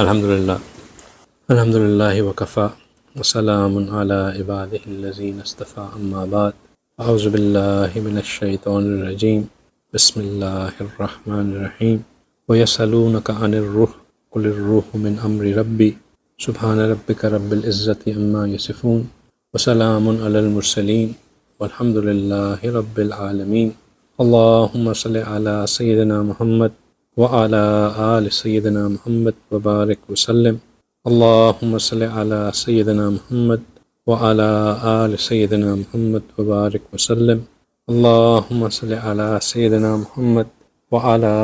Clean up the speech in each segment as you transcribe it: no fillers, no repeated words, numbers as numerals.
الحمدللہ الحمدللہ وکفا وسلام علی عبادہ الذین اصطفیٰ اما بعد اعوذ باللہ من الشیطان الرجیم بسم اللہ الرحمن الرحیم ویسألونک عن الروح قل الروح من امر ربی سبحان ربک رب العزۃ عما یصفون وسلام علی المرسلین والحمدللہ رب العالمین اللہم صل علی سیدنا محمد وعلى آل سیدنا محمد وبارک وسلم اللہم صل علی سیدنا محمد وعلى آل سیدنا محمد وبارک وسلم اللہم صل علی سیدنا محمد وعلى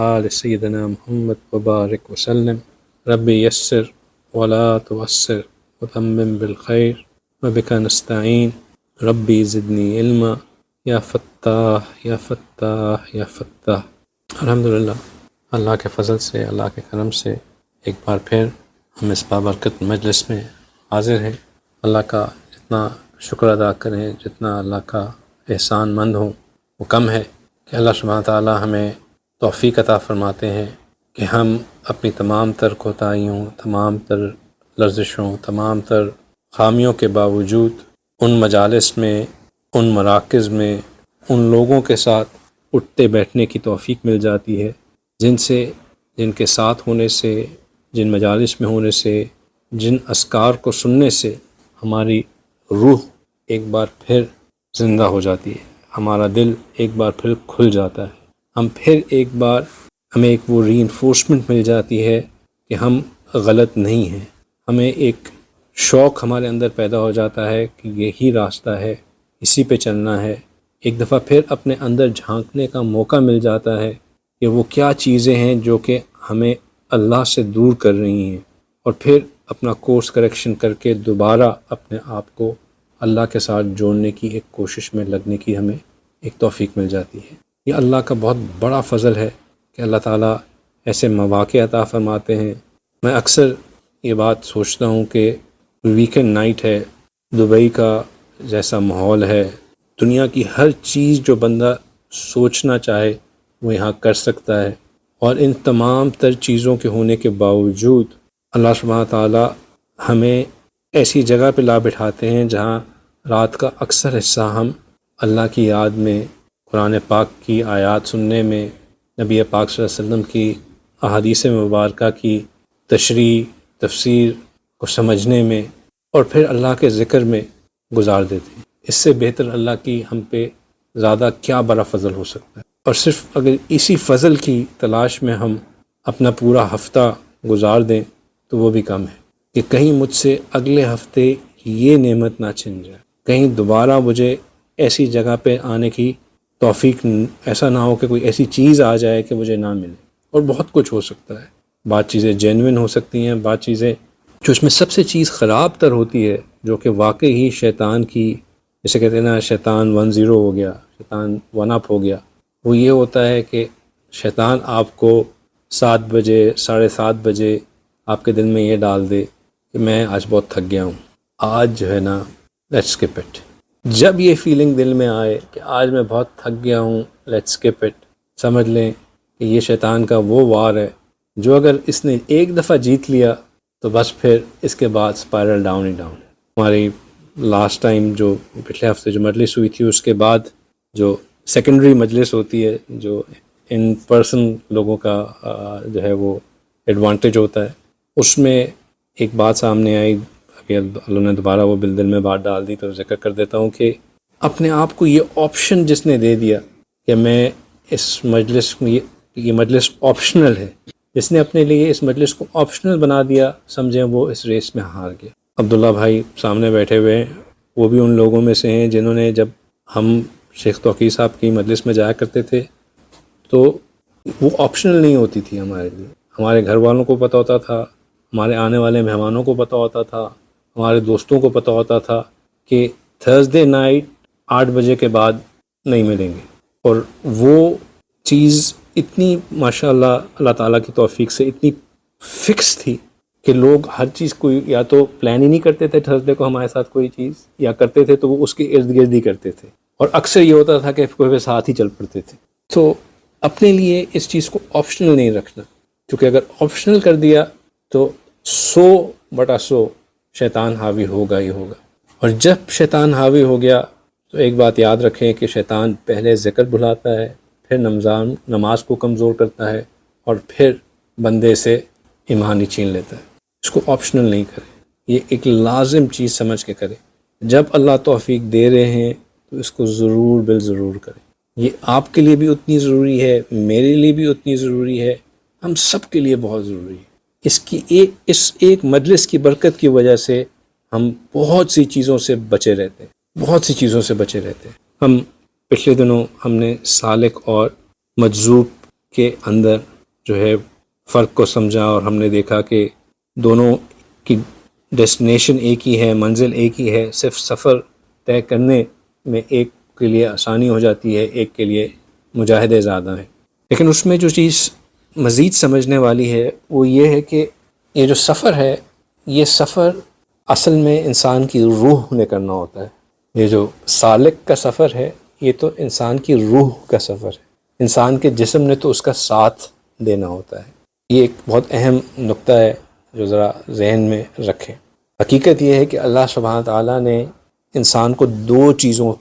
آل سیدنا محمد وبارک وسلم ربی یسر ولا تعسر وتمم بالخیر وبک نستعین ربی زدنی علما یا فتاح یا فتاح یا فتاح۔ الحمدللہ اللہ کے فضل سے، اللہ کے کرم سے ایک بار پھر ہم اس بابرکت مجلس میں حاضر ہیں۔ اللہ کا جتنا شکر ادا کریں، جتنا اللہ کا احسان مند ہوں وہ کم ہے کہ اللہ سبحانہ تعالیٰ ہمیں توفیق عطا فرماتے ہیں کہ ہم اپنی تمام تر کوتاہیوں، تمام تر لرزشوں، تمام تر خامیوں کے باوجود ان مجالس میں، ان مراکز میں، ان لوگوں کے ساتھ اٹھتے بیٹھنے کی توفیق مل جاتی ہے جن کے ساتھ ہونے سے، جن مجالس میں ہونے سے، جن اذکار کو سننے سے ہماری روح ایک بار پھر زندہ ہو جاتی ہے، ہمارا دل ایک بار پھر کھل جاتا ہے، ہمیں ایک وہ ری انفورسمنٹ مل جاتی ہے کہ ہم غلط نہیں ہیں، ہمیں ایک شوق ہمارے اندر پیدا ہو جاتا ہے کہ یہی راستہ ہے، اسی پہ چلنا ہے۔ ایک دفعہ پھر اپنے اندر جھانکنے کا موقع مل جاتا ہے کہ وہ کیا چیزیں ہیں جو کہ ہمیں اللہ سے دور کر رہی ہیں، اور پھر اپنا کورس کریکشن کر کے دوبارہ اپنے آپ کو اللہ کے ساتھ جوڑنے کی ایک کوشش میں لگنے کی ہمیں ایک توفیق مل جاتی ہے۔ یہ اللہ کا بہت بڑا فضل ہے کہ اللہ تعالیٰ ایسے مواقع عطا فرماتے ہیں۔ میں اکثر یہ بات سوچتا ہوں کہ ویکینڈ نائٹ ہے، دبئی کا جیسا ماحول ہے، دنیا کی ہر چیز جو بندہ سوچنا چاہے وہ یہاں کر سکتا ہے، اور ان تمام تر چیزوں کے ہونے کے باوجود اللہ سبحانہ تعالیٰ ہمیں ایسی جگہ پہ لا بٹھاتے ہیں جہاں رات کا اکثر حصہ ہم اللہ کی یاد میں، قرآن پاک کی آیات سننے میں، نبی پاک صلی اللہ علیہ وسلم کی احادیث مبارکہ کی تشریح تفسیر کو سمجھنے میں، اور پھر اللہ کے ذکر میں گزار دیتے ہیں۔ اس سے بہتر اللہ کی ہم پہ زیادہ کیا بڑا فضل ہو سکتا ہے؟ اور صرف اگر اسی فضل کی تلاش میں ہم اپنا پورا ہفتہ گزار دیں تو وہ بھی کم ہے کہ کہیں مجھ سے اگلے ہفتے یہ نعمت نہ چھن جائے، کہیں دوبارہ مجھے ایسی جگہ پہ آنے کی توفیق ایسا نہ ہو کہ کوئی ایسی چیز آ جائے کہ مجھے نہ ملے۔ اور بہت کچھ ہو سکتا ہے، بعض چیزیں جینوئن ہو سکتی ہیں، بعض چیزیں جو اس میں سب سے چیز خراب تر ہوتی ہے جو کہ واقعی ہی شیطان کی، جیسے کہتے ہیں نا شیطان 1-0 ہو گیا، شیطان 1 up ہو گیا، وہ یہ ہوتا ہے کہ شیطان آپ کو 7 بجے 7:30 بجے آپ کے دل میں یہ ڈال دے کہ میں آج بہت تھک گیا ہوں، آج جو ہے نا لیٹس اسکپ اٹ۔ جب یہ فیلنگ دل میں آئے کہ آج میں بہت تھک گیا ہوں، لیٹس اسکپ اٹ، سمجھ لیں کہ یہ شیطان کا وہ وار ہے جو اگر اس نے ایک دفعہ جیت لیا تو بس پھر اس کے بعد اسپائرل ڈاؤن ہی ڈاؤن۔ ہماری لاسٹ ٹائم جو پچھلے ہفتے جو مجلس ہوئی تھی، اس کے بعد جو سیکنڈری مجلس ہوتی ہے، جو ان پرسن لوگوں کا جو ہے وہ ایڈوانٹیج ہوتا ہے، اس میں ایک بات سامنے آئی، ابھی اللہ نے دوبارہ وہ دل میں بات ڈال دی تو ذکر کر دیتا ہوں کہ اپنے آپ کو یہ آپشن جس نے دے دیا کہ میں اس مجلس میں، یہ مجلس آپشنل ہے، جس نے اپنے لیے اس مجلس کو آپشنل بنا دیا، سمجھیں وہ اس ریس میں ہار گیا۔ عبداللہ بھائی سامنے بیٹھے ہوئے ہیں، وہ بھی ان لوگوں میں سے ہیں جنہوں نے، جب ہم شیخ توقیر صاحب کی مجلس میں جایا کرتے تھے تو وہ آپشنل نہیں ہوتی تھی ہمارے لیے، ہمارے گھر والوں کو پتہ ہوتا تھا، ہمارے آنے والے مہمانوں کو پتہ ہوتا تھا، ہمارے دوستوں کو پتہ ہوتا تھا کہ تھرسڈے نائٹ 8 بجے کے بعد نہیں ملیں گے، اور وہ چیز اتنی ماشاءاللہ اللہ تعالیٰ کی توفیق سے اتنی فکس تھی کہ لوگ ہر چیز کو یا تو پلان ہی نہیں کرتے تھے تھرسڈے کو ہمارے ساتھ کوئی چیز، یا کرتے تھے تو وہ اس کے ارد گرد ہی کرتے تھے، اور اکثر یہ ہوتا تھا کہ کوئی ساتھ ہی چل پڑتے تھے۔ تو اپنے لیے اس چیز کو آپشنل نہیں رکھنا، کیونکہ اگر آپشنل کر دیا تو 100/100 شیطان حاوی ہوگا ہی ہوگا. اور جب شیطان حاوی ہو گیا تو ایک بات یاد رکھیں کہ شیطان پہلے ذکر بھلاتا ہے، پھر نماز کو کمزور کرتا ہے، اور پھر بندے سے ایمان ہی چھین لیتا ہے. اس کو آپشنل نہیں کرے، یہ ایک لازم چیز سمجھ کے کرے. جب اللہ توفیق دے رہے ہیں تو اس کو ضرور بالضرور کریں. یہ آپ کے لیے بھی اتنی ضروری ہے، میرے لیے بھی اتنی ضروری ہے، ہم سب کے لیے بہت ضروری ہے. اس ایک مجلس کی برکت کی وجہ سے ہم بہت سی چیزوں سے بچے رہتے ہیں. ہم پچھلے دنوں ہم نے سالک اور مجذوب کے اندر جو ہے فرق کو سمجھا، اور ہم نے دیکھا کہ دونوں کی ڈیسٹینیشن ایک ہی ہے، منزل ایک ہی ہے، صرف سفر طے کرنے میں ایک کے لیے آسانی ہو جاتی ہے، ایک کے لیے مجاہدے زیادہ ہیں. لیکن اس میں جو چیز مزید سمجھنے والی ہے وہ یہ ہے کہ یہ جو سفر ہے، یہ سفر اصل میں انسان کی روح نے کرنا ہوتا ہے. یہ جو سالک کا سفر ہے یہ تو انسان کی روح کا سفر ہے. انسان کے جسم نے تو اس کا ساتھ دینا ہوتا ہے. یہ ایک بہت اہم نقطہ ہے جو ذرا ذہن میں رکھیں. حقیقت یہ ہے کہ اللہ سبحانہ تعالیٰ نے انسان کو 2 چیزوں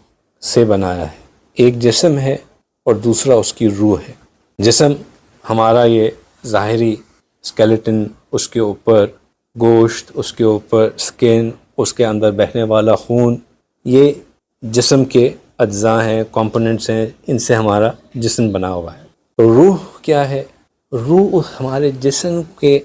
سے بنایا ہے، ایک جسم ہے اور دوسرا اس کی روح ہے. جسم ہمارا یہ ظاہری اسکیلیٹن، اس کے اوپر گوشت، اس کے اوپر سکن، اس کے اندر بہنے والا خون، یہ جسم کے اجزاء ہیں، کمپوننٹس ہیں، ان سے ہمارا جسم بنا ہوا ہے. تو روح کیا ہے؟ روح ہمارے جسم کے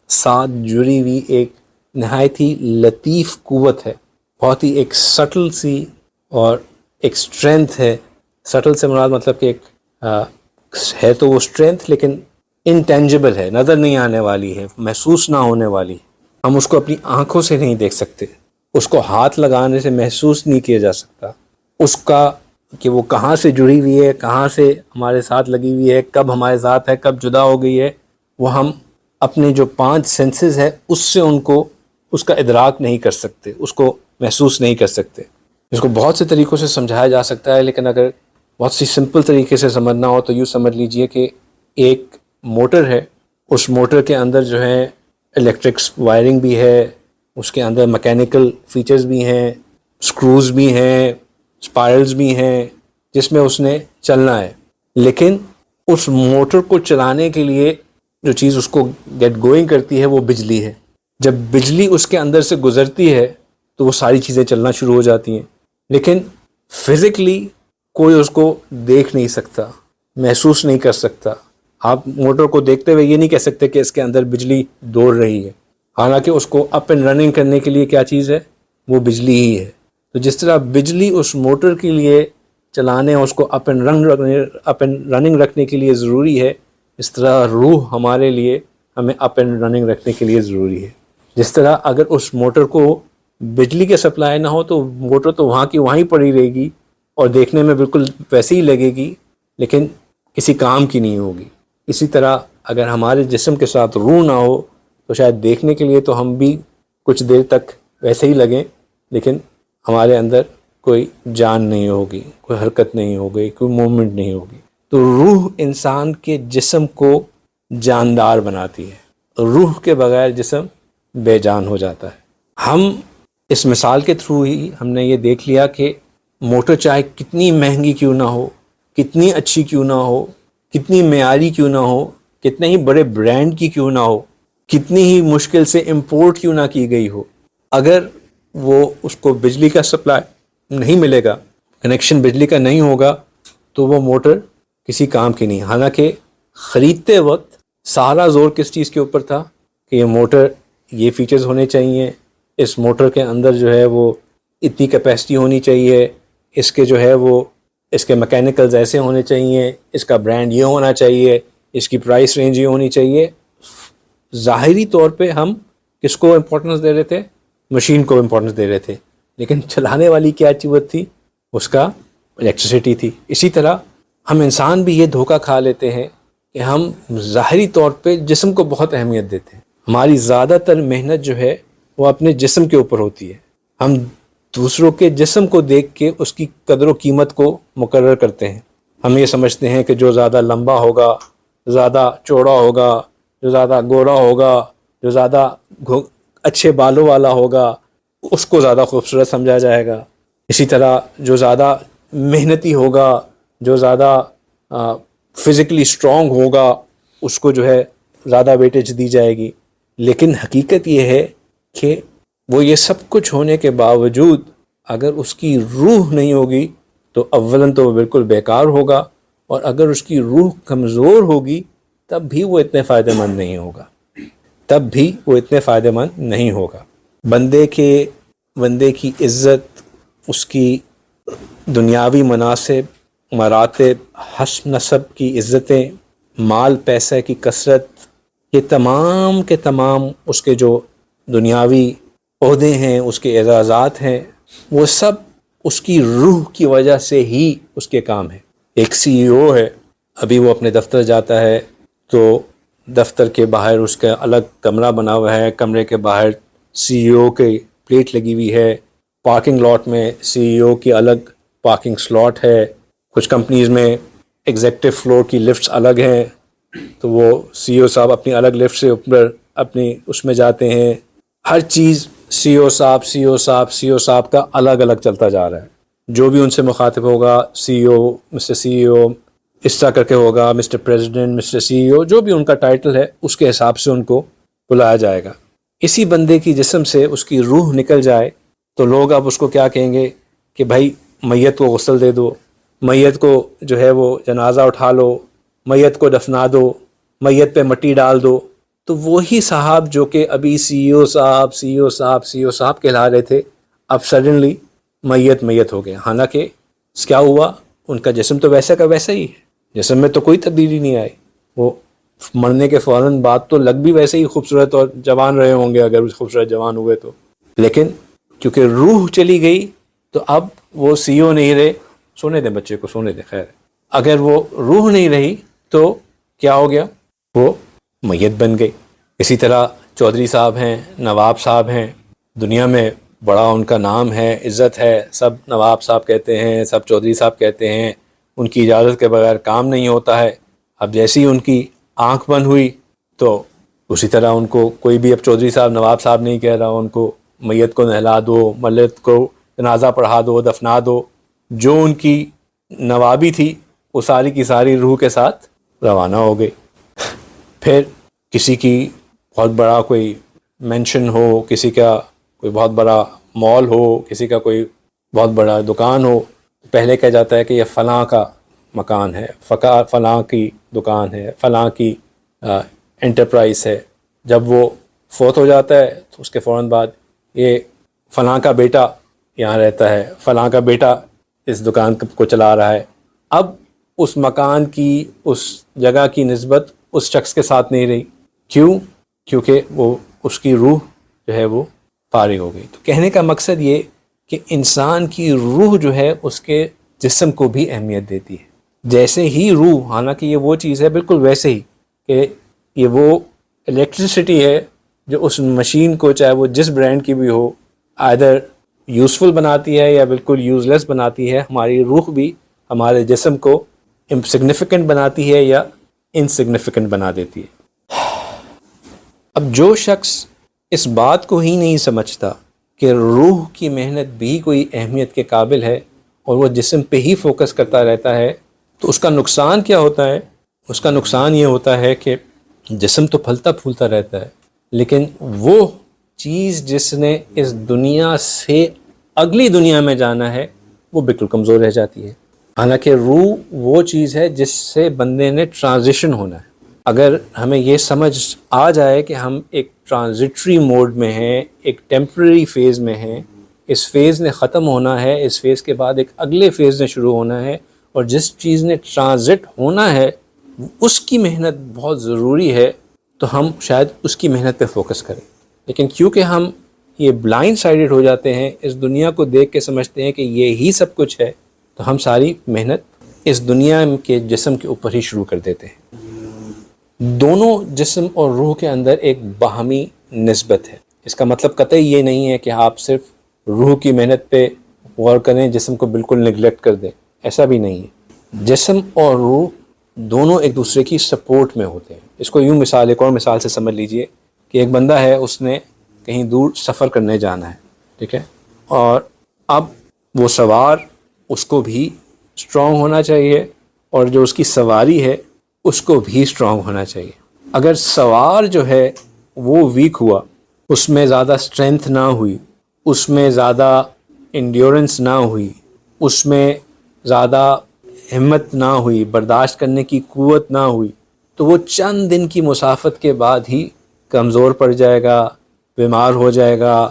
ساتھ جڑی ہوئی ایک نہایت ہی لطیف قوت ہے، بہت ہی ایک سٹل سی اور ایک اسٹرینتھ ہے. سٹل سے مراد مطلب کہ ایک ہے تو وہ اسٹرینتھ لیکن انٹینجبل ہے، نظر نہیں آنے والی ہے، محسوس نہ ہونے والی. ہم اس کو اپنی آنکھوں سے نہیں دیکھ سکتے، اس کو ہاتھ لگانے سے محسوس نہیں کیا جا سکتا. اس کا کہ وہ کہاں سے جڑی ہوئی ہے، کہاں سے ہمارے ساتھ لگی ہوئی ہے، کب ہمارے ساتھ ہے، کب جدا ہو گئی ہے، وہ ہم اپنے جو 5 سینسز ہے اس سے اس کا ادراک نہیں کر سکتے، اس کو محسوس نہیں کر سکتے. اس کو بہت سے طریقوں سے سمجھایا جا سکتا ہے، لیکن اگر بہت سی سمپل طریقے سے سمجھنا ہو تو یوں سمجھ لیجئے کہ ایک موٹر ہے، اس موٹر کے اندر جو ہے الیکٹرکس وائرنگ بھی ہے، اس کے اندر میکینیکل فیچرز بھی ہیں، سکروز بھی ہیں، اسپائرلز بھی ہیں، جس میں اس نے چلنا ہے. لیکن اس موٹر کو چلانے کے لیے جو چیز اس کو گیٹ گوئنگ کرتی ہے وہ بجلی ہے. جب بجلی اس کے اندر سے گزرتی ہے تو وہ ساری چیزیں چلنا شروع ہو جاتی ہیں. لیکن فزیکلی کوئی اس کو دیکھ نہیں سکتا، محسوس نہیں کر سکتا. آپ موٹر کو دیکھتے ہوئے یہ نہیں کہہ سکتے کہ اس کے اندر بجلی دوڑ رہی ہے، حالانکہ اس کو اپ اینڈ رننگ کرنے کے لیے کیا چیز ہے؟ وہ بجلی ہی ہے. تو جس طرح بجلی اس موٹر کے لیے چلانے، اس کو اپ اینڈ رننگ رکھنے کے لیے ضروری ہے، اس طرح روح ہمارے لیے ہمیں اپ اینڈ رننگ رکھنے کے لیے ضروری ہے. جس طرح اگر اس موٹر کو بجلی کے سپلائی نہ ہو تو موٹر تو وہاں کی وہیں پڑی رہے گی اور دیکھنے میں بالکل ویسے ہی لگے گی، لیکن کسی کام کی نہیں ہوگی. اسی طرح اگر ہمارے جسم کے ساتھ روح نہ ہو تو شاید دیکھنے کے لیے تو ہم بھی کچھ دیر تک ویسے ہی لگیں، لیکن ہمارے اندر کوئی جان نہیں ہوگی، کوئی حرکت نہیں ہوگی، کوئی موومنٹ نہیں ہوگی. تو روح انسان کے جسم کو جاندار بناتی ہے. روح کے بغیر جسم بے جان ہو جاتا ہے. ہم اس مثال کے تھرو ہی ہم نے یہ دیکھ لیا کہ موٹر چاہے کتنی مہنگی کیوں نہ ہو، کتنی اچھی کیوں نہ ہو، کتنی معیاری کیوں نہ ہو، کتنے ہی بڑے برانڈ کی کیوں نہ ہو، کتنی ہی مشکل سے امپورٹ کیوں نہ کی گئی ہو، اگر وہ اس کو بجلی کا سپلائی نہیں ملے گا، کنیکشن بجلی کا نہیں ہوگا، تو وہ موٹر کسی کام کی نہیں. حالانکہ خریدتے وقت سارا زور کس چیز کے اوپر تھا کہ یہ موٹر یہ فیچرز ہونے چاہیے، اس موٹر کے اندر جو ہے وہ اتنی کیپیسٹی ہونی چاہیے، اس کے جو ہے وہ اس کے میکینیکلز ایسے ہونے چاہیے، اس کا برانڈ یہ ہونا چاہیے، اس کی پرائس رینج یہ ہونی چاہیے. ظاہری طور پہ ہم کس کو امپورٹنس دے رہے تھے؟ مشین کو امپورٹنس دے رہے تھے، لیکن چلانے والی کیا قوت تھی؟ اس کا الیکٹریسٹی تھی. اسی طرح ہم انسان بھی یہ دھوکہ کھا لیتے ہیں کہ ہم ظاہری طور پہ جسم کو بہت اہمیت دیتے ہیں. ہماری زیادہ تر محنت جو ہے وہ اپنے جسم کے اوپر ہوتی ہے. ہم دوسروں کے جسم کو دیکھ کے اس کی قدر و قیمت کو مقرر کرتے ہیں. ہم یہ سمجھتے ہیں کہ جو زیادہ لمبا ہوگا، زیادہ چوڑا ہوگا، جو زیادہ گورا ہوگا، جو زیادہ اچھے بالوں والا ہوگا اس کو زیادہ خوبصورت سمجھا جائے گا. اسی طرح جو زیادہ محنتی ہوگا، جو زیادہ فزیکلی اسٹرانگ ہوگا، اس کو جو ہے زیادہ ویٹیج دی جائے گی. لیکن حقیقت یہ ہے کہ وہ یہ سب کچھ ہونے کے باوجود اگر اس کی روح نہیں ہوگی تو اولاً تو وہ بالکل بیکار ہوگا، اور اگر اس کی روح کمزور ہوگی تب بھی وہ اتنے فائدہ مند نہیں ہوگا، تب بھی وہ اتنے فائدہ مند نہیں ہوگا. بندے کی عزت، اس کی دنیاوی مناصب، مراتب، حسب نسب کی عزتیں، مال پیسے کی کثرت، یہ تمام کے تمام اس کے جو دنیاوی عہدے ہیں، اس کے اعزازات ہیں، وہ سب اس کی روح کی وجہ سے ہی اس کے کام ہیں. ایک سی ای او ہے، ابھی وہ اپنے دفتر جاتا ہے تو دفتر کے باہر اس کا الگ کمرہ بنا ہوا ہے، کمرے کے باہر سی ای او کی پلیٹ لگی ہوئی ہے، پارکنگ لاٹ میں سی ای او کی الگ پارکنگ سلاٹ ہے، کچھ کمپنیز میں ایگزیکٹو فلور کی لفٹس الگ ہیں تو وہ سی ای او صاحب اپنی الگ لفٹ سے اوپر اپنی اس میں جاتے ہیں. ہر چیز سی ای او صاحب کا الگ الگ چلتا جا رہا ہے. جو بھی ان سے مخاطب ہوگا سی ای او، مسٹر سی ای او اس طرح کر کے ہوگا، مسٹر پریزیڈنٹ، مسٹر سی ای او، جو بھی ان کا ٹائٹل ہے اس کے حساب سے ان کو بلایا جائے گا. اسی بندے کی جسم سے اس کی روح نکل جائے تو لوگ اب اس کو کیا کہیں گے کہ بھائی میت کو غسل دے دو، میت کو جو ہے وہ جنازہ اٹھا لو، میت کو دفنا دو، میت پہ مٹی ڈال دو. تو وہی صاحب جو کہ ابھی سی ای او صاحب کہلا رہے تھے، اب سڈنلی میت ہو گئے. حالانکہ کیا ہوا، ان کا جسم تو ویسا کا ویسا ہی ہے، جسم میں تو کوئی تبدیلی نہیں آئی. وہ مرنے کے فوراً بعد تو لگ بھی ویسے ہی خوبصورت اور جوان رہے ہوں گے اگر خوبصورت جوان ہوئے تو، لیکن کیونکہ روح چلی گئی تو اب وہ سی ای او نہیں رہے. سونے دیں بچے کو، سونے دیں، خیر. اگر وہ روح نہیں رہی تو کیا ہو گیا، وہ میت بن گئی. اسی طرح چودھری صاحب ہیں، نواب صاحب ہیں، دنیا میں بڑا ان کا نام ہے، عزت ہے، سب نواب صاحب کہتے ہیں، سب چودھری صاحب کہتے ہیں، ان کی اجازت کے بغیر کام نہیں ہوتا ہے. اب جیسی ان کی آنکھ بند ہوئی تو اسی طرح ان کو کوئی بھی اب چودھری صاحب نواب صاحب نہیں کہہ رہا، ان کو میت کو نہلا دو، میت کو جنازہ پڑھا دو، دفنا دو. جو ان کی نوابی تھی وہ ساری کی ساری روح کے ساتھ روانہ ہو گئی. پھر کسی کی بہت بڑا کوئی مینشن ہو، کسی کا کوئی بہت بڑا مال ہو، کسی کا کوئی بہت بڑا دکان ہو، پہلے کہا جاتا ہے کہ یہ فلاں کا مکان ہے، فلاں کی دکان ہے، فلاں کی انٹرپرائز ہے. جب وہ فوت ہو جاتا ہے تو اس کے فوراً بعد یہ فلاں کا بیٹا یہاں رہتا ہے، فلاں کا بیٹا اس دکان کو چلا رہا ہے. اب اس مکان کی، اس جگہ کی نسبت اس شخص کے ساتھ نہیں رہی. کیوں؟ کیونکہ وہ اس کی روح جو ہے وہ فارغ ہو گئی. تو کہنے کا مقصد یہ کہ انسان کی روح جو ہے اس کے جسم کو بھی اہمیت دیتی ہے. جیسے ہی روح، حالانکہ یہ وہ چیز ہے بالکل ویسے ہی کہ یہ وہ الیکٹریسٹی ہے جو اس مشین کو، چاہے وہ جس برانڈ کی بھی ہو، آئدر یوزفل بناتی ہے یا بالکل یوز لیس بناتی ہے. ہماری روح بھی ہمارے جسم کو سگنیفیکنٹ بناتی ہے یا انسگنیفیکنٹ بنا دیتی ہے. اب جو شخص اس بات کو ہی نہیں سمجھتا کہ روح کی محنت بھی کوئی اہمیت کے قابل ہے اور وہ جسم پہ ہی فوکس کرتا رہتا ہے تو اس کا نقصان کیا ہوتا ہے؟ اس کا نقصان یہ ہوتا ہے کہ جسم تو پھلتا پھولتا رہتا ہے، لیکن وہ چیز جس نے اس دنیا سے اگلی دنیا میں جانا ہے وہ بالکل کمزور رہ جاتی ہے. حالانکہ روح وہ چیز ہے جس سے بندے نے ٹرانزیشن ہونا ہے. اگر ہمیں یہ سمجھ آ جائے کہ ہم ایک ٹرانزٹری موڈ میں ہیں، ایک ٹیمپرری فیز میں ہیں، اس فیز نے ختم ہونا ہے، اس فیز کے بعد ایک اگلے فیز نے شروع ہونا ہے، اور جس چیز نے ٹرانزٹ ہونا ہے اس کی محنت بہت ضروری ہے، تو ہم شاید اس کی محنت پہ فوکس کریں. لیکن کیونکہ ہم یہ بلائنڈ سائیڈڈ ہو جاتے ہیں، اس دنیا کو دیکھ کے سمجھتے ہیں کہ یہی سب کچھ ہے، تو ہم ساری محنت اس دنیا کے جسم کے اوپر ہی شروع کر دیتے ہیں. دونوں جسم اور روح کے اندر ایک باہمی نسبت ہے. اس کا مطلب قطعی یہ نہیں ہے کہ آپ صرف روح کی محنت پہ غور کریں، جسم کو بالکل نگلیکٹ کر دیں، ایسا بھی نہیں ہے. جسم اور روح دونوں ایک دوسرے کی سپورٹ میں ہوتے ہیں. اس کو یوں ایک اور مثال سے سمجھ لیجئے کہ ایک بندہ ہے، اس نے کہیں دور سفر کرنے جانا ہے، ٹھیک ہے، اور اب وہ سوار، اس کو بھی اسٹرانگ ہونا چاہیے، اور جو اس کی سواری ہے اس کو بھی اسٹرانگ ہونا چاہیے۔ اگر سوار جو ہے وہ ویک ہوا، اس میں زیادہ اسٹرینتھ نہ ہوئی، اس میں زیادہ انڈیورنس نہ ہوئی، اس میں زیادہ ہمت نہ ہوئی، برداشت کرنے کی قوت نہ ہوئی، تو وہ چند دن کی مسافت کے بعد ہی کمزور پڑ جائے گا، بیمار ہو جائے گا،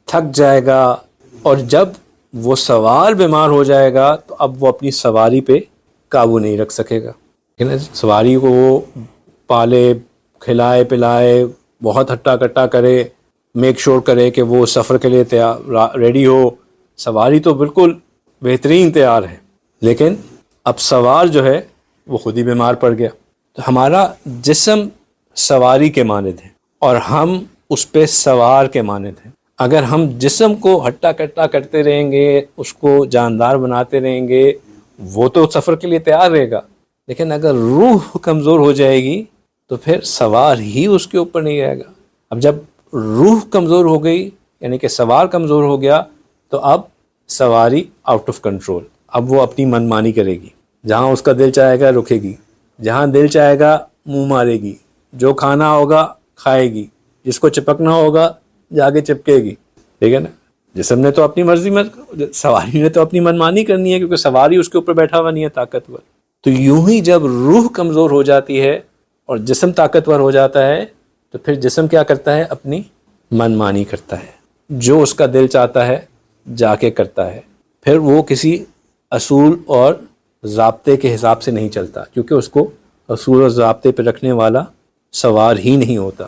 تھک جائے گا، اور جب وہ سوار بیمار ہو جائے گا تو اب وہ اپنی سواری پہ قابو نہیں رکھ سکے گا۔ سواری کو وہ پالے، کھلائے پلائے، بہت ہٹا کٹا کرے، میک شور کرے کہ وہ سفر کے لیے تیار ریڈی ہو۔ سواری تو بالکل بہترین تیار ہے، لیکن اب سوار جو ہے وہ خود ہی بیمار پڑ گیا۔ تو ہمارا جسم سواری کے مانند ہے اور ہم اس پہ سوار کے مانند ہیں۔ اگر ہم جسم کو ہٹا کٹا کرتے رہیں گے، اس کو جاندار بناتے رہیں گے، وہ تو سفر کے لیے تیار رہے گا، لیکن اگر روح کمزور ہو جائے گی تو پھر سوار ہی اس کے اوپر نہیں رہے گا۔ اب جب روح کمزور ہو گئی، یعنی کہ سوار کمزور ہو گیا، تو اب سواری آؤٹ آف کنٹرول، اب وہ اپنی من مانی کرے گی، جہاں اس کا دل چاہے گا رکے گی، جہاں دل چاہے گا منہ مارے گی، جو کھانا ہوگا کھائے گی، جس کو چپکنا ہوگا جا کے چپکے گی، ٹھیک ہے نا۔ جسم نے تو اپنی مرضی میں، سواری نے تو اپنی منمانی کرنی ہے، کیونکہ سواری اس کے اوپر بیٹھا ہوا نہیں ہے طاقتور۔ تو یوں ہی جب روح کمزور ہو جاتی ہے اور جسم طاقتور ہو جاتا ہے، تو پھر جسم کیا کرتا ہے؟ اپنی منمانی کرتا ہے، جو اس کا دل چاہتا ہے جا کے کرتا ہے، پھر وہ کسی اصول اور ضابطے کے حساب سے نہیں چلتا، کیونکہ اس کو اصول اور ضابطے پہ رکھنے والا سوار ہی نہیں ہوتا۔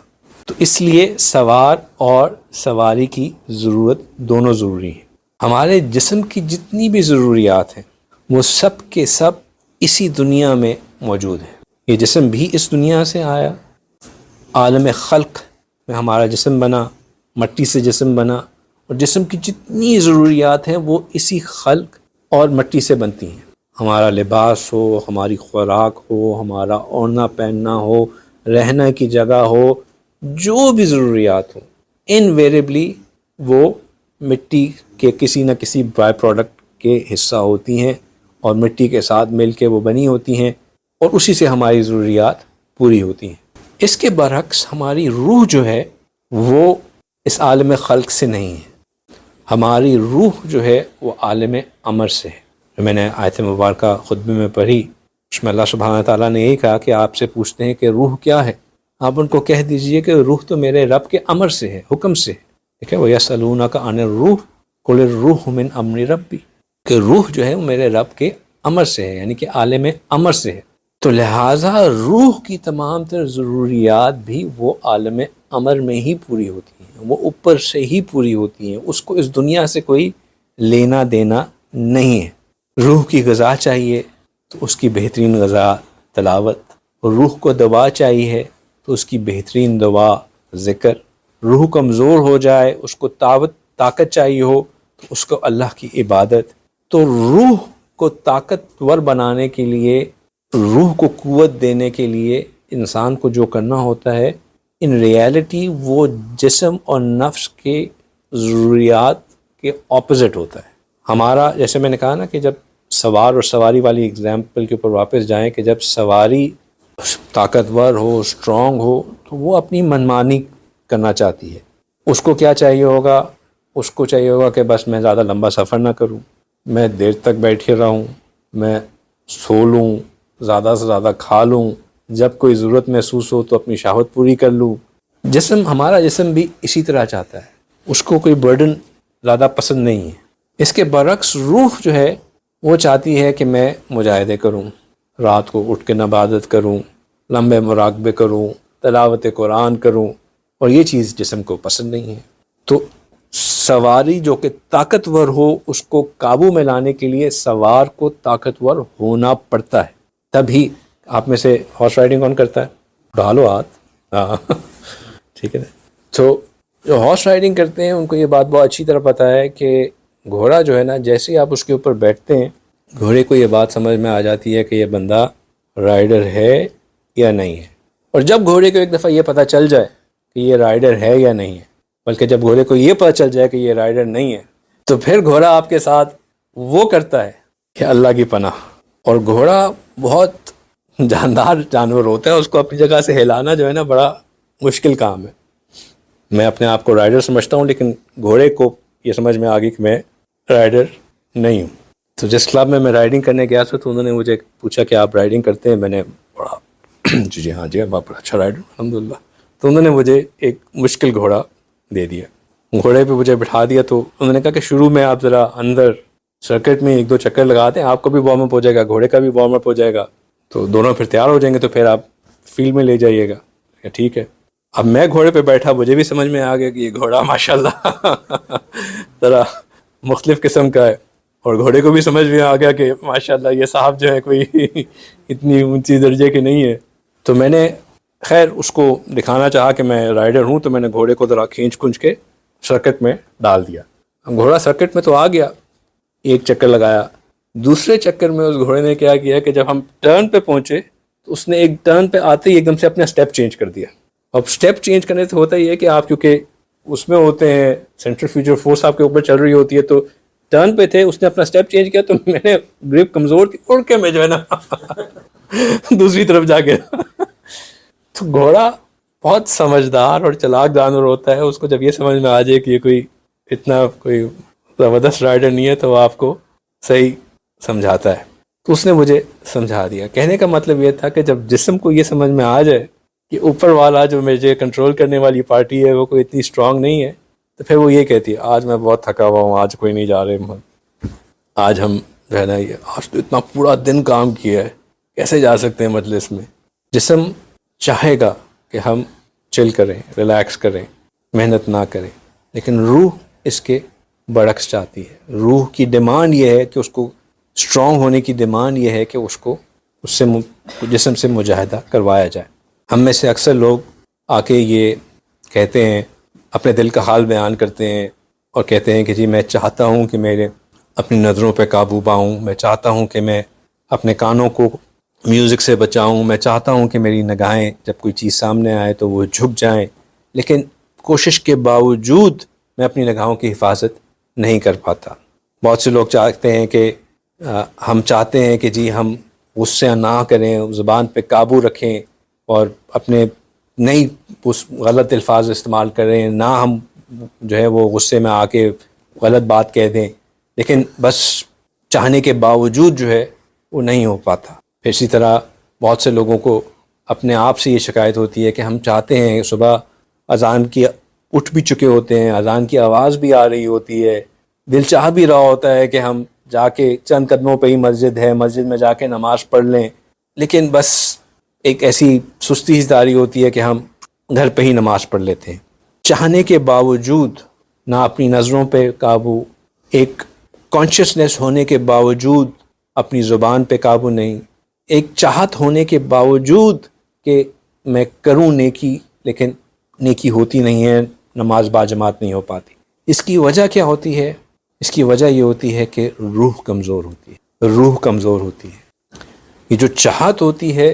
تو اس لیے سوار اور سواری کی ضرورت دونوں ضروری ہیں۔ ہمارے جسم کی جتنی بھی ضروریات ہیں وہ سب کے سب اسی دنیا میں موجود ہیں۔ یہ جسم بھی اس دنیا سے آیا، عالم خلق میں ہمارا جسم بنا، مٹی سے جسم بنا، اور جسم کی جتنی ضروریات ہیں وہ اسی خلق اور مٹی سے بنتی ہیں۔ ہمارا لباس ہو، ہماری خوراک ہو، ہمارا اوڑھنا پہننا ہو، رہنے کی جگہ ہو، جو بھی ضروریات ہو، انویریبلی وہ مٹی کے کسی نہ کسی بائی پروڈکٹ کے حصہ ہوتی ہیں، اور مٹی کے ساتھ مل کے وہ بنی ہوتی ہیں، اور اسی سے ہماری ضروریات پوری ہوتی ہیں۔ اس کے برعکس ہماری روح جو ہے وہ اس عالم خلق سے نہیں ہے، ہماری روح جو ہے وہ عالم امر سے ہے۔ میں نے آیت مبارکہ خطبے میں پڑھی، اس میں اللہ سبحانہ تعالیٰ نے یہی کہا کہ آپ سے پوچھتے ہیں کہ روح کیا ہے، آپ ان کو کہہ دیجئے کہ روح تو میرے رب کے امر سے ہے، حکم سے ہے، ٹھیک ہے۔ وَيَسْأَلُونَكَ عَنِ الرُّوحِ قُلِ الرُّوحُ مِنْ أَمْرِ رَبِّي، کہ روح جو ہے وہ میرے رب کے امر سے ہے، یعنی کہ عالم امر سے ہے۔ تو لہٰذا روح کی تمام تر ضروریات بھی وہ عالم امر میں ہی پوری ہوتی ہیں، وہ اوپر سے ہی پوری ہوتی ہیں، اس کو اس دنیا سے کوئی لینا دینا نہیں ہے۔ روح کی غذا چاہیے تو اس کی بہترین غذا تلاوت، روح کو دوا چاہیے تو اس کی بہترین دوا ذکر، روح کمزور ہو جائے، اس کو طاقت چاہیے ہو تو اس کو اللہ کی عبادت۔ تو روح کو طاقتور بنانے کے لیے، روح کو قوت دینے کے لیے انسان کو جو کرنا ہوتا ہے، ان ریالٹی وہ جسم اور نفس کے ضروریات کے اپوزٹ ہوتا ہے۔ ہمارا، جیسے میں نے کہا نا کہ جب سوار اور سواری والی ایگزامپل کے اوپر واپس جائیں، کہ جب سواری طاقتور ہو، اسٹرانگ ہو، تو وہ اپنی منمانی کرنا چاہتی ہے۔ اس کو کیا چاہیے ہوگا؟ اس کو چاہیے ہوگا کہ بس میں زیادہ لمبا سفر نہ کروں، میں دیر تک بیٹھے رہوں، میں سو لوں، زیادہ سے زیادہ کھا لوں، جب کوئی ضرورت محسوس ہو تو اپنی شہوت پوری کر لوں۔ ہمارا جسم بھی اسی طرح چاہتا ہے، اس کو کوئی برڈن زیادہ پسند نہیں ہے۔ اس کے برعکس روح جو ہے وہ چاہتی ہے کہ میں مجاہدے کروں، رات کو اٹھ کے عبادت کروں، لمبے مراقبے کروں، تلاوت قرآن کروں، اور یہ چیز جسم کو پسند نہیں ہے۔ تو سواری جو کہ طاقتور ہو، اس کو قابو میں لانے کے لیے سوار کو طاقتور ہونا پڑتا ہے۔ تبھی آپ میں سے ہارس رائڈنگ کون کرتا ہے؟ اٹھا لو ہاتھ، ٹھیک ہے نا۔ تو جو ہارس رائڈنگ کرتے ہیں ان کو یہ بات بہت اچھی طرح پتہ ہے کہ گھوڑا جو ہے نا، جیسے ہی آپ اس کے اوپر بیٹھتے ہیں، گھوڑے کو یہ بات سمجھ میں آ جاتی ہے کہ یہ بندہ رائڈر ہے یا نہیں ہے۔ اور جب گھوڑے کو ایک دفعہ یہ پتہ چل جائے کہ یہ رائڈر ہے یا نہیں ہے، بلکہ جب گھوڑے کو یہ پتہ چل جائے کہ یہ رائڈر نہیں ہے تو پھر گھوڑا آپ کے ساتھ وہ کرتا ہے کہ اللہ کی پناہ. اور گھوڑا بہت جاندار جانور ہوتا ہے، اس کو اپنی جگہ سے ہلانا جو ہے نا بڑا مشکل کام ہے. میں اپنے آپ کو رائڈر سمجھتا ہوں، لیکن گھوڑے کو یہ سمجھ میں آ گئی کہ میں رائڈر نہیں ہوں. تو جس کلب میں رائڈنگ کرنے گیا تھا تو انہوں نے مجھے پوچھا کہ آپ رائڈنگ کرتے ہیں؟ میں نے بڑا جی ہاں جی آپ بڑا اچھا رائڈر الحمدللہ. تو انہوں نے مجھے ایک مشکل گھوڑا دے دیا، گھوڑے پہ مجھے بٹھا دیا. تو انہوں نے کہا کہ شروع میں آپ ذرا اندر سرکٹ میں 1-2 چکر لگاتے ہیں، آپ کو بھی وارم اپ ہو جائے گا، گھوڑے کا بھی وارم اپ ہو جائے گا، تو دونوں پھر تیار ہو جائیں گے، تو پھر آپ فیلڈ میں لے جائیے گا. ٹھیک ہے. اب میں گھوڑے پہ بیٹھا، مجھے بھی سمجھ میں آ گیا کہ یہ گھوڑا ماشاءاللہ ذرا مختلف قسم کا ہے، اور گھوڑے کو بھی سمجھ میں آ گیا کہ ماشاءاللہ یہ صاحب جو ہے کوئی اتنی اونچی درجے کے نہیں ہے. تو میں نے خیر اس کو دکھانا چاہا کہ میں رائڈر ہوں، تو میں نے گھوڑے کو ذرا کھینچ کے سرکٹ میں ڈال دیا. گھوڑا سرکٹ میں تو آ گیا، ایک چکر لگایا. دوسرے چکر میں اس گھوڑے نے کیا کیا کہ جب ہم ٹرن پہ پہنچے تو اس نے ایک ٹرن پہ آتے ہی ایک دم سے اپنا سٹیپ چینج کر دیا. اب سٹیپ چینج کرنے سے ہوتا ہی ہے کہ آپ کیونکہ اس میں ہوتے ہیں، سینٹریفیوجل فورس آپ کے اوپر چل رہی ہوتی ہے، تو ٹرن پہ تھے، اس نے اپنا سٹیپ چینج کیا تو میں نے گرپ کمزور تھی، اڑ کے میں جو ہے نا دوسری طرف جا کے تو گھوڑا بہت سمجھدار اور چلاک جانور ہوتا ہے. اس کو جب یہ سمجھ میں آ جائے کہ یہ کوئی اتنا کوئی زبردست رائڈر نہیں ہے تو وہ آپ کو صحیح سمجھاتا ہے. تو اس نے مجھے سمجھا دیا. کہنے کا مطلب یہ تھا کہ جب جسم کو یہ سمجھ میں آ جائے کہ اوپر والا جو مجھے کنٹرول کرنے والی پارٹی ہے وہ کوئی اتنی اسٹرانگ نہیں ہے، تو پھر وہ یہ کہتی ہے آج میں بہت تھکا ہوا ہوں، آج کوئی نہیں جا رہے، آج ہم جو ہے نا آج تو اتنا پورا دن کام کیا ہے، کیسے جا سکتے ہیں مجلس میں. جسم چاہے گا کہ ہم چل کریں، ریلیکس کریں، محنت نہ کریں، لیکن روح اس کے برعکس چاہتی ہے. روح کی ڈیمانڈ یہ ہے کہ اس کو اسٹرانگ ہونے کی ڈیمانڈ یہ ہے کہ اس کو اس سے جسم سے مجاہدہ کروایا جائے. ہم میں سے اکثر لوگ آ کے یہ کہتے ہیں، اپنے دل کا حال بیان کرتے ہیں اور کہتے ہیں کہ جی میں چاہتا ہوں کہ میرے اپنی نظروں پہ قابو پاؤں، میں چاہتا ہوں کہ میں اپنے کانوں کو میوزک سے بچاؤں، میں چاہتا ہوں کہ میری نگاہیں جب کوئی چیز سامنے آئے تو وہ جھک جائیں، لیکن کوشش کے باوجود میں اپنی نگاہوں کی حفاظت نہیں کر پاتا. بہت سے لوگ چاہتے ہیں کہ ہم چاہتے ہیں کہ جی ہم غصے نہ کریں، زبان پہ قابو رکھیں اور اپنے نئی غلط الفاظ استعمال کریں، نہ ہم جو ہے وہ غصے میں آ کے غلط بات کہہ دیں، لیکن بس چاہنے کے باوجود جو ہے وہ نہیں ہو پاتا. پھر اسی طرح بہت سے لوگوں کو اپنے آپ سے یہ شکایت ہوتی ہے کہ ہم چاہتے ہیں، صبح اذان کی اٹھ بھی چکے ہوتے ہیں، اذان کی آواز بھی آ رہی ہوتی ہے، دل چاہ بھی رہا ہوتا ہے کہ ہم جا کے چند قدموں پہ ہی مسجد ہے، مسجد میں جا کے نماز پڑھ لیں، لیکن بس ایک ایسی سستی داری ہوتی ہے کہ ہم گھر پہ ہی نماز پڑھ لیتے ہیں. چاہنے کے باوجود نہ اپنی نظروں پہ قابو، ایک کانشیسنیس ہونے کے باوجود اپنی زبان پہ قابو نہیں، ایک چاہت ہونے کے باوجود کہ میں کروں نیکی، لیکن نیکی ہوتی نہیں ہے، نماز باجماعت نہیں ہو پاتی. اس کی وجہ کیا ہوتی ہے؟ اس کی وجہ یہ ہوتی ہے کہ روح کمزور ہوتی ہے. روح کمزور ہوتی ہے. یہ جو چاہت ہوتی ہے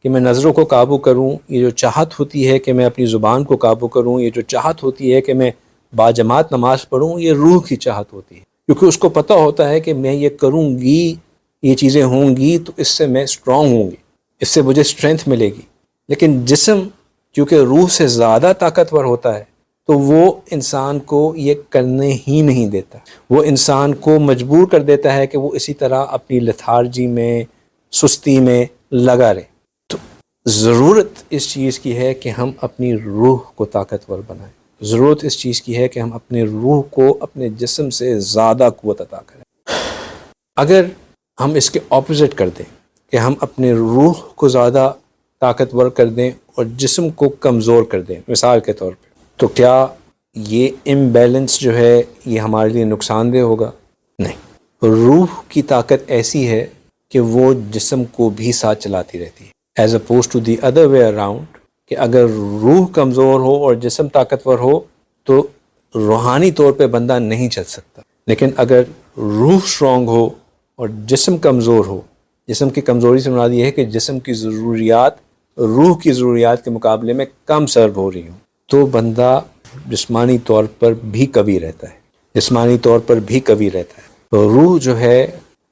کہ میں نظروں کو قابو کروں، یہ جو چاہت ہوتی ہے کہ میں اپنی زبان کو قابو کروں، یہ جو چاہت ہوتی ہے کہ میں باجماعت نماز پڑھوں، یہ روح کی چاہت ہوتی ہے. کیونکہ اس کو پتہ ہوتا ہے کہ میں یہ کروں گی، یہ چیزیں ہوں گی تو اس سے میں اسٹرانگ ہوں گی، اس سے مجھے اسٹرینتھ ملے گی. لیکن جسم کیونکہ روح سے زیادہ طاقتور ہوتا ہے تو وہ انسان کو یہ کرنے ہی نہیں دیتا. وہ انسان کو مجبور کر دیتا ہے کہ وہ اسی طرح اپنی لتھارجی میں، سستی میں لگا رہے. تو ضرورت اس چیز کی ہے کہ ہم اپنی روح کو طاقتور بنائیں. ضرورت اس چیز کی ہے کہ ہم اپنے روح کو اپنے جسم سے زیادہ قوت عطا کریں. اگر ہم اس کے اپوزٹ کر دیں کہ ہم اپنے روح کو زیادہ طاقتور کر دیں اور جسم کو کمزور کر دیں، مثال کے طور پہ، تو کیا یہ امبیلنس جو ہے یہ ہمارے لیے نقصان دہ ہوگا؟ نہیں. روح کی طاقت ایسی ہے کہ وہ جسم کو بھی ساتھ چلاتی رہتی ہے، as opposed to the other way around, کہ اگر روح کمزور ہو اور جسم طاقتور ہو تو روحانی طور پہ بندہ نہیں چل سکتا. لیکن اگر روح اسٹرانگ ہو اور جسم کمزور ہو، جسم کی کمزوری سے مراد یہ ہے کہ جسم کی ضروریات روح کی ضروریات کے مقابلے میں کم سرو ہو رہی ہوں، تو بندہ جسمانی طور پر بھی قوی رہتا ہے، جسمانی طور پر بھی قوی رہتا ہے۔ تو روح جو ہے،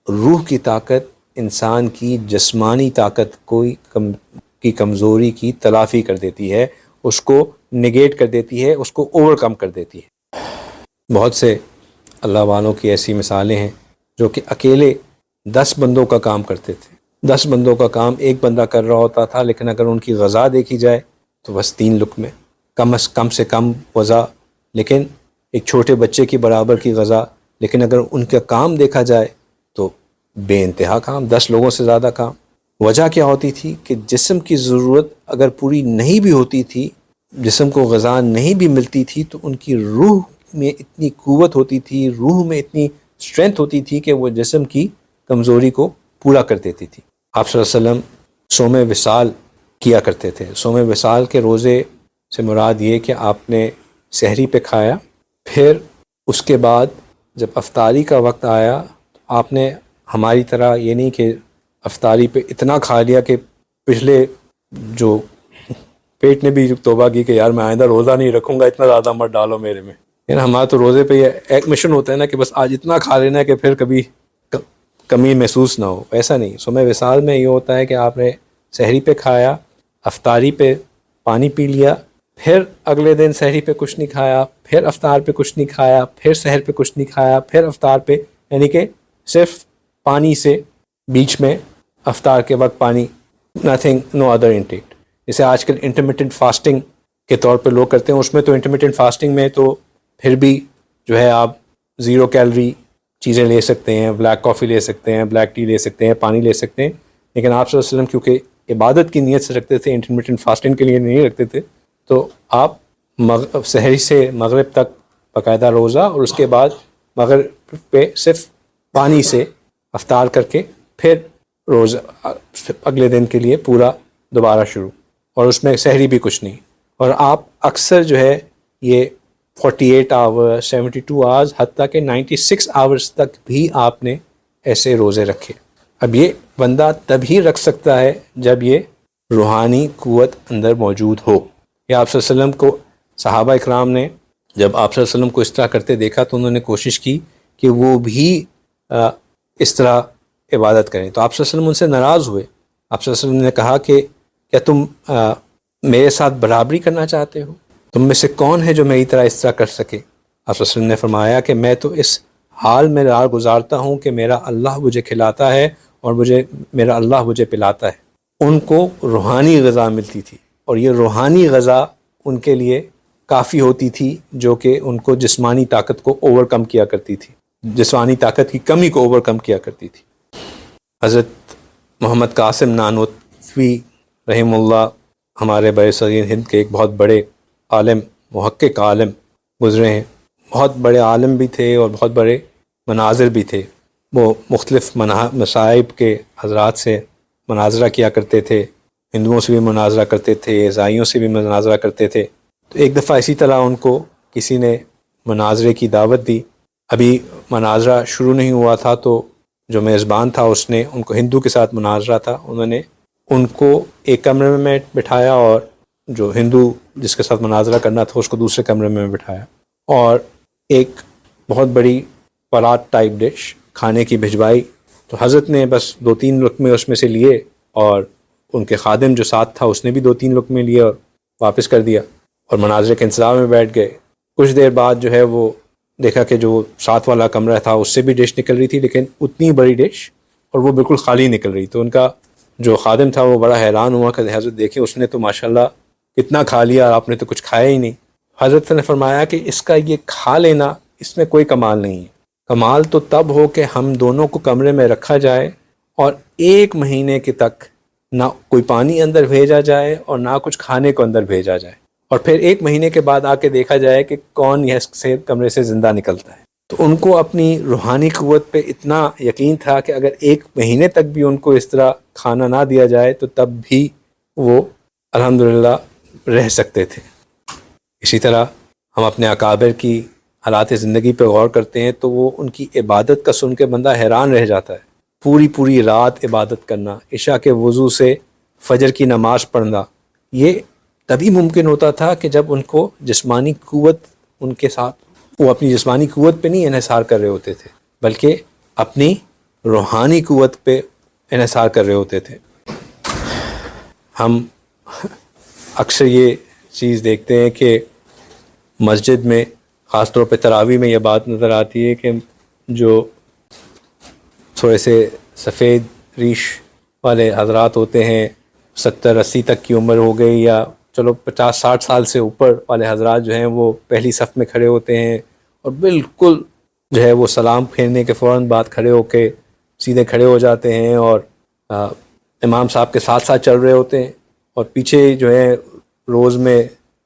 روح کی طاقت انسان کی جسمانی طاقت کی کمزوری کی تلافی کر دیتی ہے، اس کو نگیٹ کر دیتی ہے، اس کو اوور کم کر دیتی ہے۔ بہت سے اللہ والوں کی ایسی مثالیں ہیں جو کہ اکیلے 10 بندوں کا کام کرتے تھے، 10 بندوں کا کام ایک بندہ کر رہا ہوتا تھا، لیکن اگر ان کی غذا دیکھی جائے تو بس 3 لقمے، کم سے کم غذا، لیکن ایک چھوٹے بچے کی برابر کی غذا، لیکن اگر ان کا کام دیکھا جائے تو بے انتہا کام، 10 لوگوں سے زیادہ کام۔ وجہ کیا ہوتی تھی کہ جسم کی ضرورت اگر پوری نہیں بھی ہوتی تھی، جسم کو غذا نہیں بھی ملتی تھی، تو ان کی روح میں اتنی قوت ہوتی تھی، روح میں اتنی اسٹرینتھ ہوتی تھی کہ وہ جسم کی کمزوری کو پورا کر دیتی تھی۔ آپ صلی اللہ علیہ وسلم صوم وصال کیا کرتے تھے۔ صوم وصال کے روزے سے مراد یہ کہ آپ نے سحری پہ کھایا، پھر اس کے بعد جب افطاری کا وقت آیا تو آپ نے ہماری طرح یہ نہیں کہ افطاری پہ اتنا کھا لیا کہ پچھلے جو پیٹ نے بھی توبہ کی کہ یار میں آئندہ روزہ نہیں رکھوں گا، اتنا زیادہ مت ڈالو میرے میں۔ یعنی ہمارا تو روزے پہ یہ ایک مشن ہوتا ہے نا کہ بس آج اتنا کھا لینا ہے کہ پھر کبھی کمی محسوس نہ ہو، ایسا نہیں۔ صوم وصال میں یہ ہوتا ہے کہ آپ نے سحری پہ کھایا، افطاری پہ پانی پی لیا، پھر اگلے دن سحری پہ کچھ نہیں کھایا، پھر افطار پہ کچھ نہیں کھایا، پھر سحر پہ کچھ نہیں کھایا، پھر افطار پہ، یعنی کہ صرف پانی سے بیچ میں افطار کے وقت پانی، نتھنگ، نو ادر انٹیک۔ جیسے آج کل انٹرمیٹنٹ فاسٹنگ کے طور پہ لوگ کرتے ہیں، اس میں تو انٹرمیٹنٹ فاسٹنگ میں تو پھر بھی جو ہے آپ 0 کیلری چیزیں لے سکتے ہیں، بلیک کافی لے سکتے ہیں، بلیک ٹی لے سکتے ہیں، پانی لے سکتے ہیں، لیکن آپ صلی اللہ علیہ وسلم کیونکہ عبادت کی نیت سے رکھتے تھے، انٹرمیٹنٹ فاسٹنگ کے لیے نہیں رکھتے تھے، تو آپ سحری سے مغرب تک باقاعدہ روزہ، اور اس کے بعد مغرب پہ صرف پانی سے افطار کر کے پھر روزہ اگلے دن کے لیے پورا دوبارہ شروع، اور اس میں سحری بھی کچھ نہیں۔ اور آپ اکثر جو ہے یہ 48 آورس، 72 آورس، حتیٰ کہ 96 آورس تک بھی آپ نے ایسے روزے رکھے۔ اب یہ بندہ تبھی رکھ سکتا ہے جب یہ روحانی قوت اندر موجود ہو۔ یا آپ صلی اللہ علیہ وسلم کو صحابہ اکرام نے جب آپ صلی اللہ علیہ وسلم کو اس طرح کرتے دیکھا تو انہوں نے کوشش کی کہ وہ بھی اس طرح عبادت کریں، تو آپ صلی اللہ علیہ وسلم ان سے ناراض ہوئے۔ آپ صلی اللہ علیہ وسلم نے کہا کہ کیا تم میرے ساتھ برابری کرنا چاہتے ہو؟ تم میں سے کون ہے جو میری طرح اس طرح کر سکے؟ آپ صلی اللہ علیہ وسلم نے فرمایا کہ میں تو اس حال میں رات گزارتا ہوں کہ میرا اللہ مجھے کھلاتا ہے اور میرا اللہ مجھے پلاتا ہے۔ ان کو روحانی غذا ملتی تھی، اور یہ روحانی غذا ان کے لیے کافی ہوتی تھی، جو کہ ان کو جسمانی طاقت کو اوور کم کیا کرتی تھی، جسمانی طاقت کی کمی کو اوور کم کیا کرتی تھی۔ حضرت محمد قاسم نانوتوی رحم اللہ ہمارے برصغیر ہند کے ایک بہت بڑے عالم، محقق عالم گزرے ہیں، بہت بڑے عالم بھی تھے اور بہت بڑے مناظر بھی تھے۔ وہ مختلف مصائب کے حضرات سے مناظرہ کیا کرتے تھے، ہندوؤں سے بھی مناظرہ کرتے تھے، عیسائیوں سے بھی مناظرہ کرتے تھے۔ تو ایک دفعہ اسی طرح ان کو کسی نے مناظرے کی دعوت دی۔ ابھی مناظرہ شروع نہیں ہوا تھا تو جو میزبان تھا اس نے ان کو، ہندو کے ساتھ مناظرہ تھا، انہوں نے ان کو ایک کمرے میں بٹھایا اور جو ہندو جس کے ساتھ مناظرہ کرنا تھا اس کو دوسرے کمرے میں بٹھایا، اور ایک بہت بڑی پرات ٹائپ ڈش کھانے کی بھجوائی۔ تو حضرت نے بس 2-3 لقمے اس میں سے لیے، اور ان کے خادم جو ساتھ تھا اس نے بھی 2-3 لقمے لیے اور واپس کر دیا، اور مناظرے کے انتظار میں بیٹھ گئے۔ کچھ دیر بعد جو ہے وہ دیکھا کہ جو ساتھ والا کمرہ تھا اس سے بھی ڈش نکل رہی تھی، لیکن اتنی بڑی ڈش، اور وہ بالکل خالی نکل رہی۔ تو ان کا جو خادم تھا وہ بڑا حیران ہوا کہ حضرت دیکھیں اس نے تو ماشاءاللہ کتنا کھا لیا اور آپ نے تو کچھ کھایا ہی نہیں۔ حضرت نے فرمایا کہ اس کا یہ کھا لینا، اس میں کوئی کمال نہیں ہے۔ کمال تو تب ہو کہ ہم دونوں کو کمرے میں رکھا جائے اور 1 مہینے کے تک نہ کوئی پانی اندر بھیجا جائے اور نہ کچھ کھانے کو اندر بھیجا جائے، اور پھر 1 مہینے کے بعد آ کے دیکھا جائے کہ کون یہ کمرے سے زندہ نکلتا ہے۔ تو ان کو اپنی روحانی قوت پہ اتنا یقین تھا کہ اگر 1 مہینے تک بھی ان کو اس طرح کھانا نہ دیا جائے تو تب بھی وہ الحمدللہ رہ سکتے تھے۔ اسی طرح ہم اپنے اکابر کی حالات زندگی پہ غور کرتے ہیں تو وہ ان کی عبادت کا سن کے بندہ حیران رہ جاتا ہے۔ پوری رات عبادت کرنا، عشاء کے وضو سے فجر کی نماز پڑھنا، یہ تبھی ممکن ہوتا تھا کہ جب ان کو جسمانی قوت ان کے ساتھ، وہ اپنی جسمانی قوت پہ نہیں انحصار کر رہے ہوتے تھے بلکہ اپنی روحانی قوت پہ انحصار کر رہے ہوتے تھے۔ ہم اکثر یہ چیز دیکھتے ہیں کہ مسجد میں خاص طور پہ تراویح میں یہ بات نظر آتی ہے کہ جو تھوڑے سے سفید ریش والے حضرات ہوتے ہیں، 70-80 تک کی عمر ہو گئی، یا چلو 50-60 سال سے اوپر والے حضرات جو ہیں وہ پہلی صف میں کھڑے ہوتے ہیں اور بالکل جو ہے وہ سلام پھیرنے کے فوراً بعد کھڑے ہو کے سیدھے کھڑے ہو جاتے ہیں اور امام صاحب کے ساتھ ساتھ چل رہے ہوتے ہیں، اور پیچھے جو ہے روز میں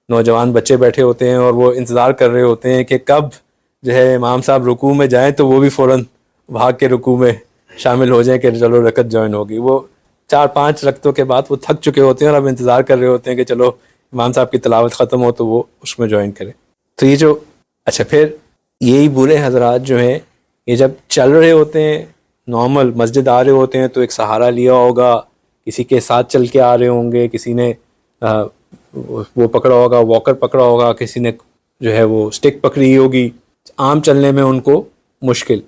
نوجوان بچے بیٹھے ہوتے ہیں اور وہ انتظار کر رہے ہوتے ہیں کہ کب جو ہے امام صاحب رکوع میں جائیں تو وہ بھی فوراً بھاگ کے رکوع میں شامل ہو جائیں کہ چلو رکعت جوائن ہوگی۔ وہ 4-5 رکعتوں کے بعد وہ تھک چکے ہوتے ہیں اور اب انتظار کر رہے ہوتے ہیں کہ چلو امام صاحب کی تلاوت ختم ہو تو وہ اس میں جوائن کریں۔ تو یہ جو اچھا پھر یہی برے حضرات جو ہیں یہ جب چل رہے ہوتے ہیں، نارمل مسجد آ رہے ہوتے ہیں تو ایک سہارا لیا ہوگا، کسی کے ساتھ چل کے آ رہے ہوں گے، کسی نے وہ پکڑا ہوگا، واکر پکڑا ہوگا، کسی نے جو ہے وہ سٹک پکڑی ہوگی، عام چلنے میں ان کو مشکل۔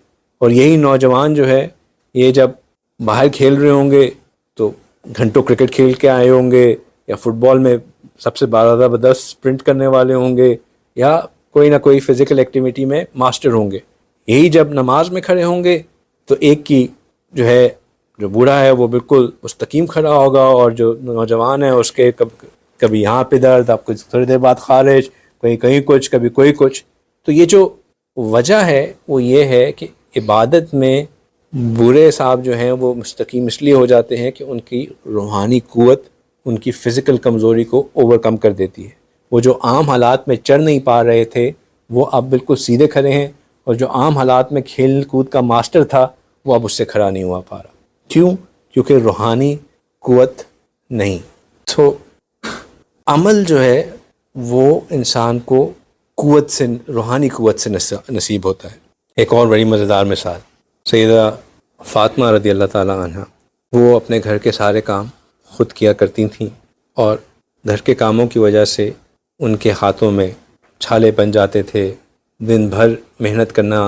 اور یہی نوجوان جو ہے یہ جب باہر کھیل رہے ہوں گے تو گھنٹوں کرکٹ کھیل کے آئے ہوں گے، یا فٹ بال میں سب سے زبردست اسپرنٹ کرنے والے ہوں گے، یا کوئی نہ کوئی فزیکل ایکٹیویٹی میں ماسٹر ہوں گے، یہی جب نماز میں کھڑے ہوں گے تو ایک کی جو ہے جو بوڑھا ہے وہ بالکل مستقیم کھڑا ہوگا، اور جو نوجوان ہے اس کے کبھی یہاں پہ درد، اب کچھ تھوڑی دیر بعد خارج، کہیں کچھ، کبھی کوئی کچھ۔ تو یہ جو وجہ ہے وہ یہ ہے کہ عبادت میں برے صاحب جو ہیں وہ مستقیم اس لیے ہو جاتے ہیں کہ ان کی روحانی قوت ان کی فزیکل کمزوری کو اوور کم کر دیتی ہے۔ وہ جو عام حالات میں چڑھ نہیں پا رہے تھے وہ اب بالکل سیدھے کھڑے ہیں، اور جو عام حالات میں کھیل کود کا ماسٹر تھا وہ اب اس سے کھڑا نہیں ہوا پا رہا۔ کیوں؟ کیونکہ روحانی قوت نہیں۔ تو عمل جو ہے وہ انسان کو قوت سے، روحانی قوت سے نصیب ہوتا ہے۔ ایک اور بڑی مزیدار مثال، سیدہ فاطمہ رضی اللہ تعالیٰ عنہ، وہ اپنے گھر کے سارے کام خود کیا کرتی تھیں، اور گھر کے کاموں کی وجہ سے ان کے ہاتھوں میں چھالے بن جاتے تھے، دن بھر محنت کرنا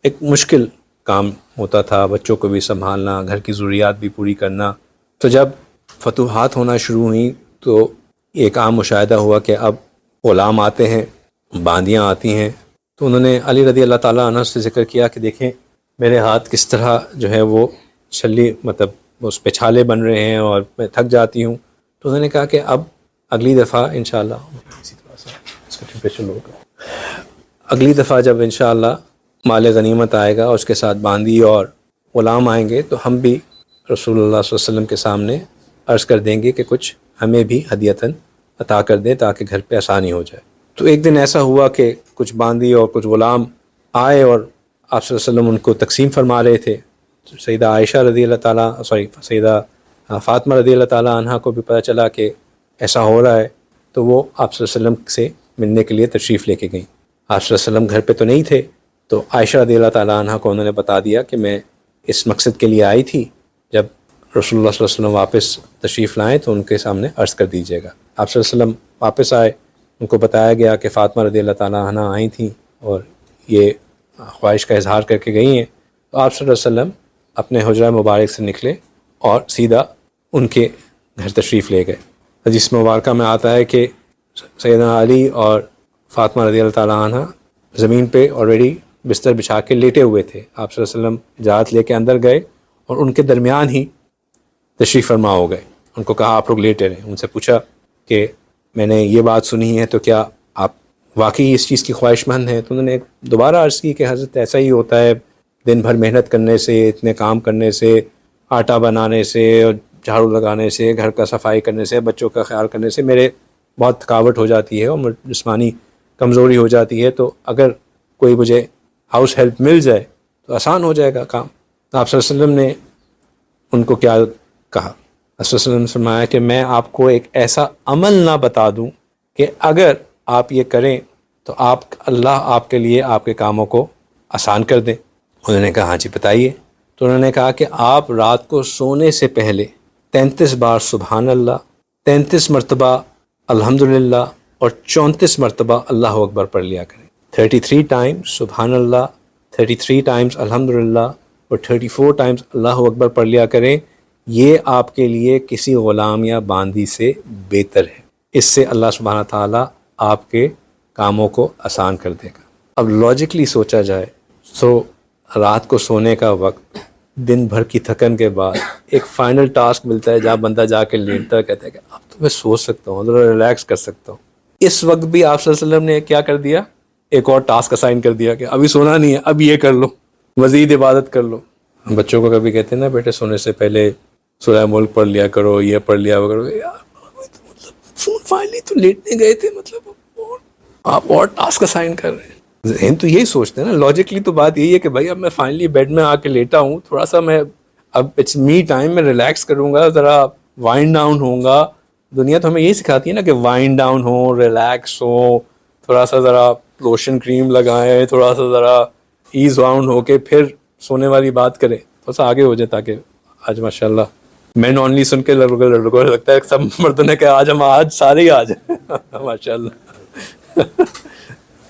ایک مشکل کام ہوتا تھا، بچوں کو بھی سنبھالنا، گھر کی ضروریات بھی پوری کرنا۔ تو جب فتوحات ہونا شروع ہوئیں تو ایک عام مشاہدہ ہوا کہ اب غلام آتے ہیں، باندیاں آتی ہیں، تو انہوں نے علی رضی اللہ تعالیٰ عنہ سے ذکر کیا کہ دیکھیں میرے ہاتھ کس طرح جو ہے وہ چھلی، مطلب اس پہ چھالے بن رہے ہیں اور میں تھک جاتی ہوں۔ تو انہوں نے کہا کہ اب اگلی دفعہ انشاءاللہ اگلی دفعہ جب انشاءاللہ مال غنیمت آئے گا، اس کے ساتھ باندی اور غلام آئیں گے، تو ہم بھی رسول اللہ صلی اللہ علیہ وسلم کے سامنے عرض کر دیں گے کہ کچھ ہمیں بھی ہدیتاً عطا کر دیں تاکہ گھر پہ آسانی ہو جائے۔ تو ایک دن ایسا ہوا کہ کچھ باندی اور کچھ غلام آئے اور آپ صلی اللہ علیہ وسلم ان کو تقسیم فرما رہے تھے۔ سیدہ عائشہ رضی اللہ تعالیٰ سیدہ فاطمہ رضی اللہ تعالیٰ عنہ کو بھی پتہ چلا کہ ایسا ہو رہا ہے، تو وہ آپ صلی اللہ علیہ وسلم سے ملنے کے لیے تشریف لے کے گئیں۔ آپ صلی اللہ علیہ وسلم گھر پہ تو نہیں تھے، تو عائشہ رضی اللہ تعالیٰ عنہ کو انہوں نے بتا دیا کہ میں اس مقصد کے لیے آئی تھی، جب رسول اللہ صلی اللہ علیہ وسلم واپس تشریف لائیں تو ان کے سامنے عرض کر دیجیے گا۔ آپ صلی اللہ علیہ وسلم واپس آئے، ان کو بتایا گیا کہ فاطمہ رضی اللہ تعالیٰ عنہ آئی تھیں اور یہ خواہش کا اظہار کر کے گئی ہیں۔ تو آپ صلی اللہ علیہ وسلم اپنے حجرہ مبارک سے نکلے اور سیدھا ان کے گھر تشریف لے گئے۔ حدیث مبارکہ میں آتا ہے کہ سیدنا علی اور فاطمہ رضی اللہ تعالیٰ عنہ زمین پہ آلریڈی بستر بچھا کے لیٹے ہوئے تھے۔ آپ صلی اللہ علیہ وسلم اجازت لے کے اندر گئے اور ان کے درمیان ہی تشریف فرما ہو گئے۔ ان کو کہا آپ لوگ لیٹے رہیں۔ ان سے پوچھا کہ میں نے یہ بات سنی ہے، تو کیا آپ واقعی اس چیز کی خواہش مند ہیں؟ تو انہوں نے دوبارہ عرض کی کہ حضرت ایسا ہی ہوتا ہے، دن بھر محنت کرنے سے، اتنے کام کرنے سے، آٹا بنانے سے، جھاڑو لگانے سے، گھر کا صفائی کرنے سے، بچوں کا خیال کرنے سے میرے بہت تھکاوٹ ہو جاتی ہے اور جسمانی کمزوری ہو جاتی ہے، تو اگر کوئی مجھے ہاؤس ہیلپ مل جائے تو آسان ہو جائے گا کام۔ تو آپ صلی اللہ علیہ وسلم نے ان کو کیا کہا؟ آپ صلی اللہ علیہ وسلم نے فرمایا کہ میں آپ کو ایک ایسا عمل نہ بتا دوں کہ اگر آپ یہ کریں تو اللہ آپ کے لیے آپ کے کاموں کو آسان کر دیں۔ انہوں نے کہا ہاں جی بتائیے۔ تو انہوں نے کہا کہ آپ رات کو سونے سے پہلے 33 بار سبحان اللہ، 33 مرتبہ الحمدللہ اور 34 مرتبہ اللہ اکبر پڑھ لیا کریں. 33 ٹائمز سبحان اللہ، 33 ٹائمز الحمدللہ اور 34 ٹائمز اللہ اکبر پڑھ لیا کریں. یہ آپ کے لیے کسی غلام یا باندی سے بہتر ہے. اس سے اللہ سبحانہ تعالیٰ آپ کے کاموں کو آسان کر دے گا. اب لاجکلی سوچا جائے تو رات کو سونے کا وقت، دن بھر کی تھکن کے بعد ایک فائنل ٹاسک ملتا ہے جہاں بندہ جا کے لیٹتا ہے، کہتا ہے کہ اب تو میں سو سکتا ہوں، ذرا ریلیکس کر سکتا ہوں. اس وقت بھی آپ صلی اللہ علیہ وسلم نے کیا کر دیا؟ ایک اور ٹاسک اسائن کر دیا کہ ابھی سونا نہیں ہے، اب یہ کر لو، مزید عبادت کر لو. ہم بچوں کو کبھی کہتے ہیں نا بیٹے سونے سے پہلے سورہ ملک پڑھ لیا کرو، یہ پڑھ لیا کرو. یار فون فائنلی تو لیٹنے گئے تھے، مطلب آپ اور ٹاسک اسائن کر رہے ہیں. ذہن تو یہی سوچتے ہیں نا، لاجکلی تو بات یہی ہے کہ بھائی اب میں فائنلی بیڈ میں آ کے لیٹا ہوں، تھوڑا سا میں اب اٹس می ٹائم، میں ریلیکس کروں گا، ذرا وائنڈ ڈاؤن ہوں گا. دنیا تو ہمیں یہی سکھاتی ہے نا کہ وائنڈ ڈاؤن ہو، ریلیکس ہو، تھوڑا سا ذرا لوشن کریم لگائیں، تھوڑا سا ذرا ایز راؤنڈ ہو کے پھر سونے والی بات کریں، تھوڑا سا آگے ہو جائے. تاکہ آج ماشاء اللہ مین اونلی سن کے لڑکوں کو لگتا ہے سب مردوں نے کہ آج سارے ہی آ جائیں. ماشاء اللہ.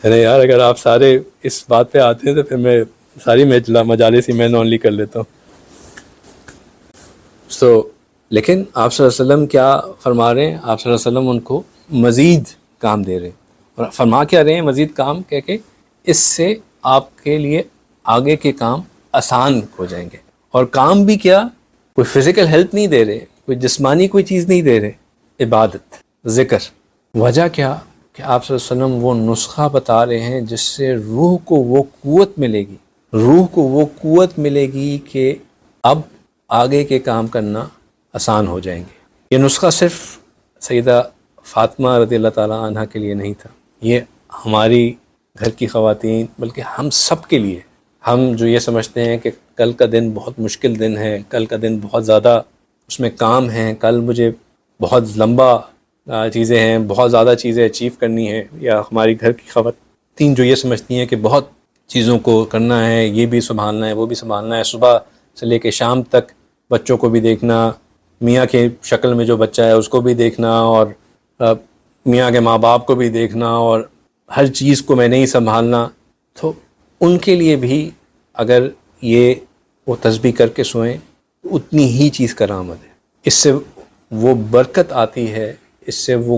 ارے یار اگر آپ سارے اس بات پہ آتے ہیں تو پھر میں ساری مجالس ہی مین اونلی کر لیتا ہوں. لیکن آپ صلی اللہ علیہ وسلم کیا فرما رہے ہیں؟ آپ صلی اللہ علیہ وسلم ان کو مزید کام دے رہے ہیں. اور فرما کیا رہے ہیں مزید کام؟ کہہ کے اس سے آپ کے لیے آگے کے کام آسان ہو جائیں گے. اور کام بھی کیا؟ کوئی فزیکل ہیلپ نہیں دے رہے، کوئی جسمانی کوئی چیز نہیں دے رہے، عبادت، ذکر. وجہ کیا؟ کہ آپ صلی اللہ علیہ وسلم وہ نسخہ بتا رہے ہیں جس سے روح کو وہ قوت ملے گی، روح کو وہ قوت ملے گی کہ اب آگے کے کام کرنا آسان ہو جائیں گے. یہ نسخہ صرف سیدہ فاطمہ رضی اللہ تعالیٰ عنہ کے لیے نہیں تھا، یہ ہماری گھر کی خواتین بلکہ ہم سب کے لیے. ہم جو یہ سمجھتے ہیں کہ کل کا دن بہت مشکل دن ہے، کل کا دن بہت زیادہ اس میں کام ہیں، کل مجھے بہت لمبا چیزیں ہیں، بہت زیادہ چیزیں اچیو کرنی ہے، یا ہماری گھر کی خواتین جو یہ سمجھتی ہیں کہ بہت چیزوں کو کرنا ہے، یہ بھی سنبھالنا ہے، وہ بھی سنبھالنا ہے، صبح سے لے کے شام تک بچوں کو بھی دیکھنا، میاں کے شکل میں جو بچہ ہے اس کو بھی دیکھنا، اور میاں کے ماں باپ کو بھی دیکھنا، اور ہر چیز کو میں نے ہی سنبھالنا. تو ان کے لیے بھی اگر یہ وہ تسبیح کر کے سوئیں اتنی ہی چیز کرامت ہے. اس سے وہ برکت آتی ہے، اس سے وہ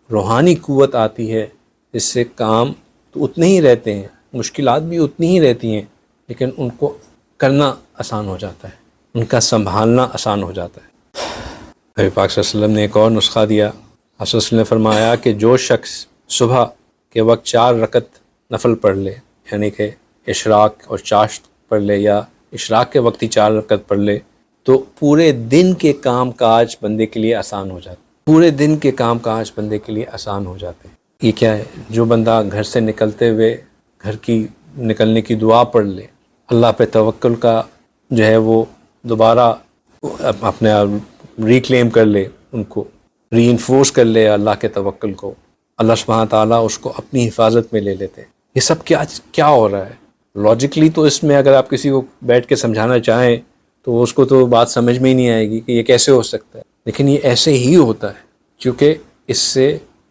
روحانی قوت آتی ہے، اس سے کام تو اتنے ہی رہتے ہیں، مشکلات بھی اتنی ہی رہتی ہیں، لیکن ان کو کرنا آسان ہو جاتا ہے، ان کا سنبھالنا آسان ہو جاتا ہے. نبی پاک صلی اللہ علیہ وسلم نے ایک اور نسخہ دیا. آپ صلی اللہ علیہ وسلم نے فرمایا کہ جو شخص صبح کے وقت 4 رکعت نفل پڑھ لے، یعنی کہ اشراق اور چاشت پڑھ لے، یا اشراق کے وقت ہی 4 رکعت پڑھ لے، تو پورے دن کے کام کاج بندے کے لیے آسان ہو جاتے، پورے دن کے کام کاج بندے کے لیے آسان ہو جاتے ہیں. یہ کیا ہے؟ جو بندہ گھر سے نکلتے ہوئے گھر کی نکلنے کی دعا پڑھ لے، اللہ پہ توکل کا جو ہے وہ دوبارہ اپنے ریکلیم کر لے، ان کو ری انفورس کر لے اللہ کے توکل کو، اللہ سبحانہ تعالیٰ اس کو اپنی حفاظت میں لے لیتے ہیں. یہ سب کیا ہو رہا ہے؟ لاجکلی تو اس میں اگر آپ کسی کو بیٹھ کے سمجھانا چاہیں تو اس کو تو بات سمجھ میں ہی نہیں آئے گی کہ یہ کیسے ہو سکتا ہے، لیکن یہ ایسے ہی ہوتا ہے کیونکہ اس سے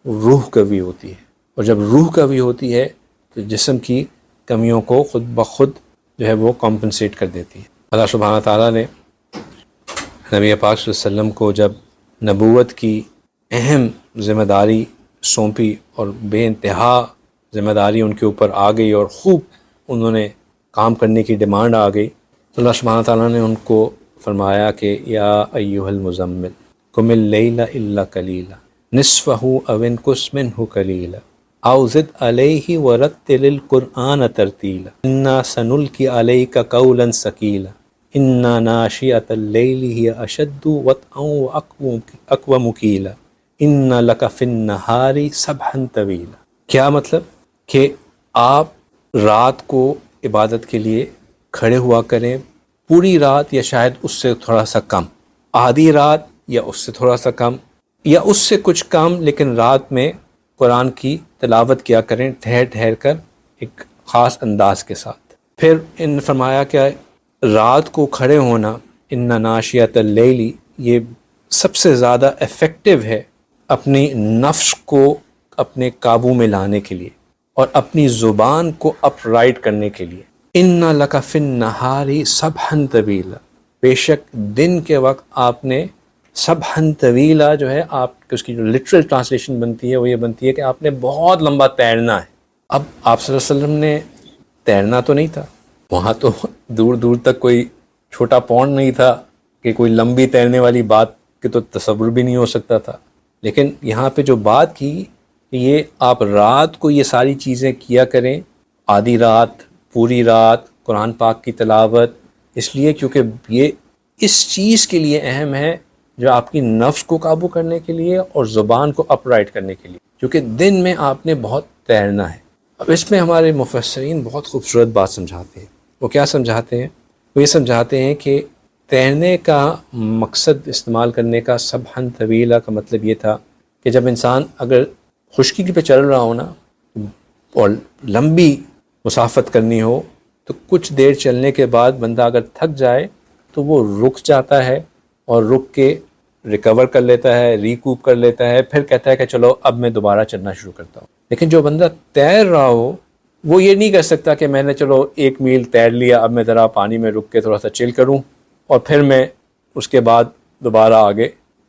روح قوی ہوتی ہے، اور جب روح قوی ہوتی ہے تو جسم کی کمیوں کو خود بخود جو ہے وہ کمپنسیٹ کر دیتی ہے. اللہ سبحانہ تعالیٰ نے نبی پاک صلی اللہ علیہ وسلم کو جب نبوت کی اہم ذمہ داری سونپی اور بے انتہا ذمہ داری ان کے اوپر آ گئی اور خوب انہوں نے کام کرنے کی ڈیمانڈ آ گئی، تو اللہ سبحانہ تعالیٰ نے ان کو فرمایا کہ یا ایھا المزمل قم اللیل الا قلیلا نصفہ او انقص منہ قلیلا او زد علیہ ورتل القرآن ترتیلا انا سنلقی علیک قولا ثقیلا انا ناشئۃ اللیل ہی اشد وطئا واقوم قیلا ان لک فی النہار سبحا طویلا. کیا مطلب؟ کہ آپ رات کو عبادت کے لیے کھڑے ہوا کریں، پوری رات یا شاید اس سے تھوڑا سا کم، آدھی رات یا اس سے تھوڑا سا کم یا اس سے کچھ کم، لیکن رات میں قرآن کی تلاوت کیا کریں ٹھہر ٹھہر کر ایک خاص انداز کے ساتھ. پھر ان فرمایا کہ رات کو کھڑے ہونا ان ناشئۃ اللیل یہ سب سے زیادہ افیکٹو ہے اپنی نفس کو اپنے قابو میں لانے کے لیے اور اپنی زبان کو اپ رائٹ کرنے کے لیے. اِنَّ لَكَ فِي النَّهَارِ سَبْحًا طَوِيلًا، بے شک دن کے وقت آپ نے سبحًا طویلا جو ہے آپ اس کی جو لٹرل ٹرانسلیشن بنتی ہے وہ یہ بنتی ہے کہ آپ نے بہت لمبا تیرنا ہے. اب آپ صلی اللہ علیہ وسلم نے تیرنا تو نہیں تھا، وہاں تو دور دور تک کوئی چھوٹا پونڈ نہیں تھا کہ کوئی لمبی تیرنے والی بات کہ تو تصور بھی نہیں ہو سکتا تھا. لیکن یہاں پہ جو بات کی کہ یہ آپ رات کو یہ ساری چیزیں کیا کریں، آدھی رات، پوری رات قرآن پاک کی تلاوت، اس لیے کیونکہ یہ اس چیز کے لیے اہم ہے جو آپ کی نفس کو قابو کرنے کے لیے اور زبان کو اپ رائٹ کرنے کے لیے، کیونکہ دن میں آپ نے بہت تیرنا ہے. اب اس میں ہمارے مفسرین بہت خوبصورت بات سمجھاتے ہیں. وہ کیا سمجھاتے ہیں؟ وہ یہ سمجھاتے ہیں کہ تیرنے کا مقصد استعمال کرنے کا سبحًا طویلا کا مطلب یہ تھا کہ جب انسان اگر خشکی پہ چل رہا ہو نا اور لمبی مسافت کرنی ہو تو کچھ دیر چلنے کے بعد بندہ اگر تھک جائے تو وہ رک جاتا ہے اور رک کے ریکور کر لیتا ہے، ریکوپ کر لیتا ہے، پھر کہتا ہے کہ چلو اب میں دوبارہ چلنا شروع کرتا ہوں. لیکن جو بندہ تیر رہا ہو وہ یہ نہیں کر سکتا کہ میں نے چلو 1 میل تیر لیا، اب میں ذرا پانی میں رک کے تھوڑا سا چل کروں اور پھر میں اس کے بعد دوبارہ آگے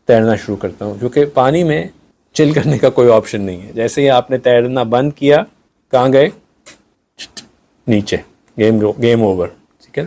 تیرنا شروع کرتا ہوں، کیونکہ پانی میں چل کرنے کا کوئی آپشن نہیں ہے. جیسے ہی آپ نے تیرنا بند کیا، کہاں گئے؟ نیچے، گیم اوور. ٹھیک ہے،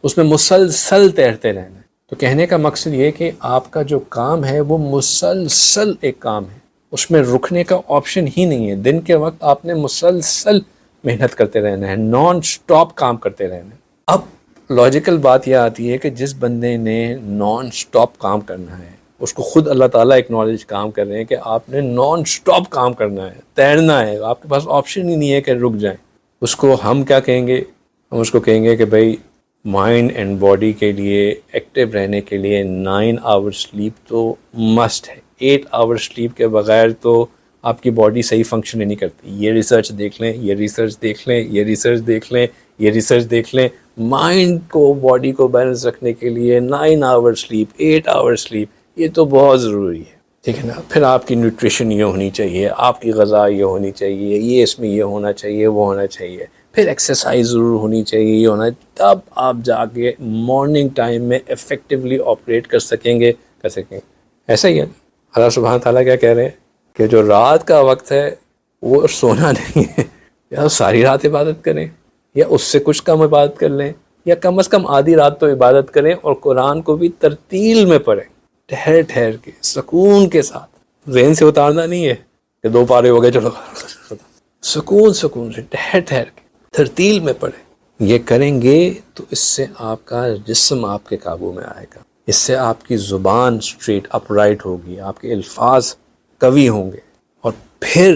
اس میں مسلسل تیرتے رہنا ہے. تو کہنے کا مقصد یہ کہ آپ کا جو کام ہے وہ مسلسل ایک کام ہے، اس میں رکنے کا آپشن ہی نہیں ہے. دن کے وقت آپ نے مسلسل محنت کرتے رہنا ہے، نان سٹاپ کام کرتے رہنا ہے. اب لاجیکل بات یہ آتی ہے کہ جس بندے نے نان سٹاپ کام کرنا ہے اس کو خود اللہ تعالیٰ ایکنالج کام کر رہے ہیں کہ آپ نے نان سٹاپ کام کرنا ہے، تیرنا ہے، آپ کے پاس آپشن ہی نہیں ہے کہ رک جائیں. اس کو ہم کیا کہیں گے؟ ہم اس کو کہیں گے کہ بھائی مائنڈ اینڈ باڈی کے لیے ایکٹیو رہنے کے لیے 9 آور سلیپ تو مسٹ ہے. 8 آور سلیپ کے بغیر تو آپ کی باڈی صحیح فنکشن نہیں کرتی. یہ ریسرچ دیکھ لیں، یہ ریسرچ دیکھ لیں، یہ ریسرچ دیکھ لیں، یہ ریسرچ دیکھ لیں. مائنڈ کو، باڈی کو بیلنس رکھنے کے لیے 9 آور سلیپ، 8 آور سلیپ یہ تو بہت ضروری ہے. ٹھیک ہے نا. پھر آپ کی نیوٹریشن یہ ہونی چاہیے، آپ کی غذا یہ ہونی چاہیے، یہ اس میں یہ ہونا چاہیے، وہ ہونا چاہیے. پھر ایکسرسائز ضرور ہونی چاہیے، یہ ہونا، تب آپ جا کے مارننگ ٹائم میں افیکٹولی آپریٹ کر سکیں گے. ایسا ہی ہے. اللہ سبحانہ تعالیٰ کیا کہہ رہے ہیں کہ جو رات کا وقت ہے وہ سونا نہیں ہے. یا ساری رات عبادت کریں یا اس سے کچھ کم عبادت کر لیں، یا کم از کم آدھی رات تو عبادت کریں اور قرآن کو بھی ترتیل میں پڑھیں، ٹھہر ٹھہر کے، سکون کے ساتھ. ذہن سے اتارنا نہیں ہے کہ 2 پارے ہو گئے چلو، سکون سے ٹھہر ٹھہر کے ترتیل میں پڑھیں. یہ کریں گے تو اس سے آپ کا جسم آپ کے قابو میں آئے گا، اس سے آپ کی زبان اسٹریٹ اپ رائٹ ہوگی، آپ کے الفاظ قوی ہوں گے، اور پھر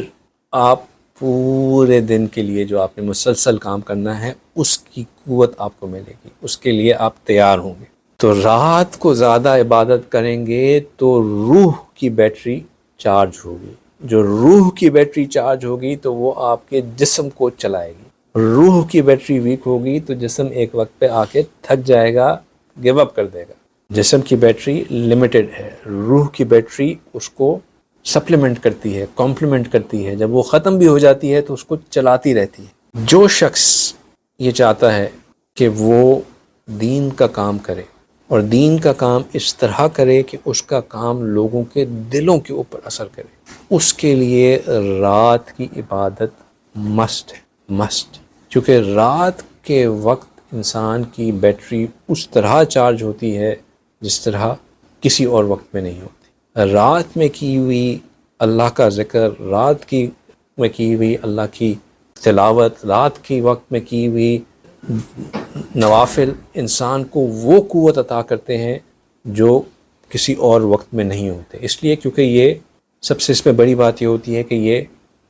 آپ پورے دن کے لیے جو آپ نے مسلسل کام کرنا ہے اس کی قوت آپ کو ملے گی، اس کے لیے آپ تیار ہوں گے. تو رات کو زیادہ عبادت کریں گے تو روح کی بیٹری چارج ہوگی. جو روح کی بیٹری چارج ہوگی تو وہ آپ کے جسم کو چلائے گی. روح کی بیٹری ویک ہوگی تو جسم ایک وقت پہ آ کے تھک جائے گا، گیو اپ کر دے گا. جسم کی بیٹری لمیٹڈ ہے، روح کی بیٹری اس کو سپلیمنٹ کرتی ہے، کمپلیمنٹ کرتی ہے. جب وہ ختم بھی ہو جاتی ہے تو اس کو چلاتی رہتی ہے. جو شخص یہ چاہتا ہے کہ وہ دین کا کام کرے اور دین کا کام اس طرح کرے کہ اس کا کام لوگوں کے دلوں کے اوپر اثر کرے، اس کے لیے رات کی عبادت مسٹ ہے، مسٹ. کیونکہ رات کے وقت انسان کی بیٹری اس طرح چارج ہوتی ہے جس طرح کسی اور وقت میں نہیں ہوتی. رات میں کی ہوئی اللہ کا ذکر، رات میں کی ہوئی اللہ کی تلاوت، رات کی وقت میں کی ہوئی نوافل انسان کو وہ قوت عطا کرتے ہیں جو کسی اور وقت میں نہیں ہوتے. اس لیے کیونکہ یہ سب سے اس میں بڑی بات یہ ہوتی ہے کہ یہ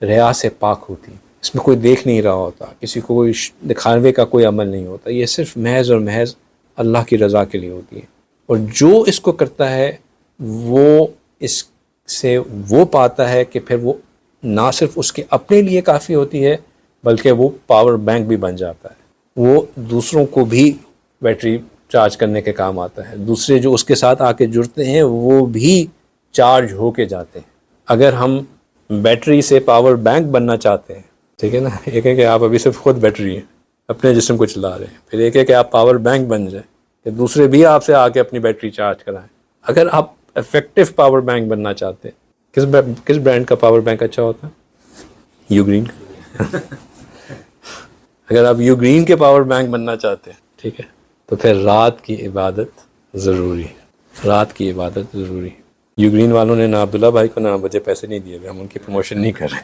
ریا سے پاک ہوتی ہے. اس میں کوئی دیکھ نہیں رہا ہوتا، کسی کو کوئی دکھاوے کا کوئی عمل نہیں ہوتا. یہ صرف محض اور محض اللہ کی رضا کے لیے ہوتی ہے. اور جو اس کو کرتا ہے وہ اس سے وہ پاتا ہے کہ پھر وہ نہ صرف اس کے اپنے لیے کافی ہوتی ہے بلکہ وہ پاور بینک بھی بن جاتا ہے. وہ دوسروں کو بھی بیٹری چارج کرنے کے کام آتا ہے. دوسرے جو اس کے ساتھ آ کے جڑتے ہیں وہ بھی چارج ہو کے جاتے ہیں. اگر ہم بیٹری سے پاور بینک بننا چاہتے ہیں، ٹھیک ہے نا، ایک ہے کہ آپ ابھی صرف خود بیٹری ہیں، اپنے جسم کو چلا رہے ہیں، پھر ایک ہے کہ آپ پاور بینک بن جائیں کہ دوسرے بھی آپ سے آ کے اپنی بیٹری چارج کرائیں۔ اگر آپ افیکٹو پاور بینک بننا چاہتے ہیں، کس برانڈ کا پاور بینک اچھا ہوتا ہے؟ یو گرین کا۔ اگر آپ یو گرین کے پاور بینک بننا چاہتے ہیں، ٹھیک ہے، تو پھر رات کی عبادت ضروری ہے، رات کی عبادت ضروری ہے۔ یو گرین والوں نے نہ عبداللہ بھائی کو نہ مجھے پیسے نہیں دیے، ہم ان کی پروموشن نہیں کر رہے۔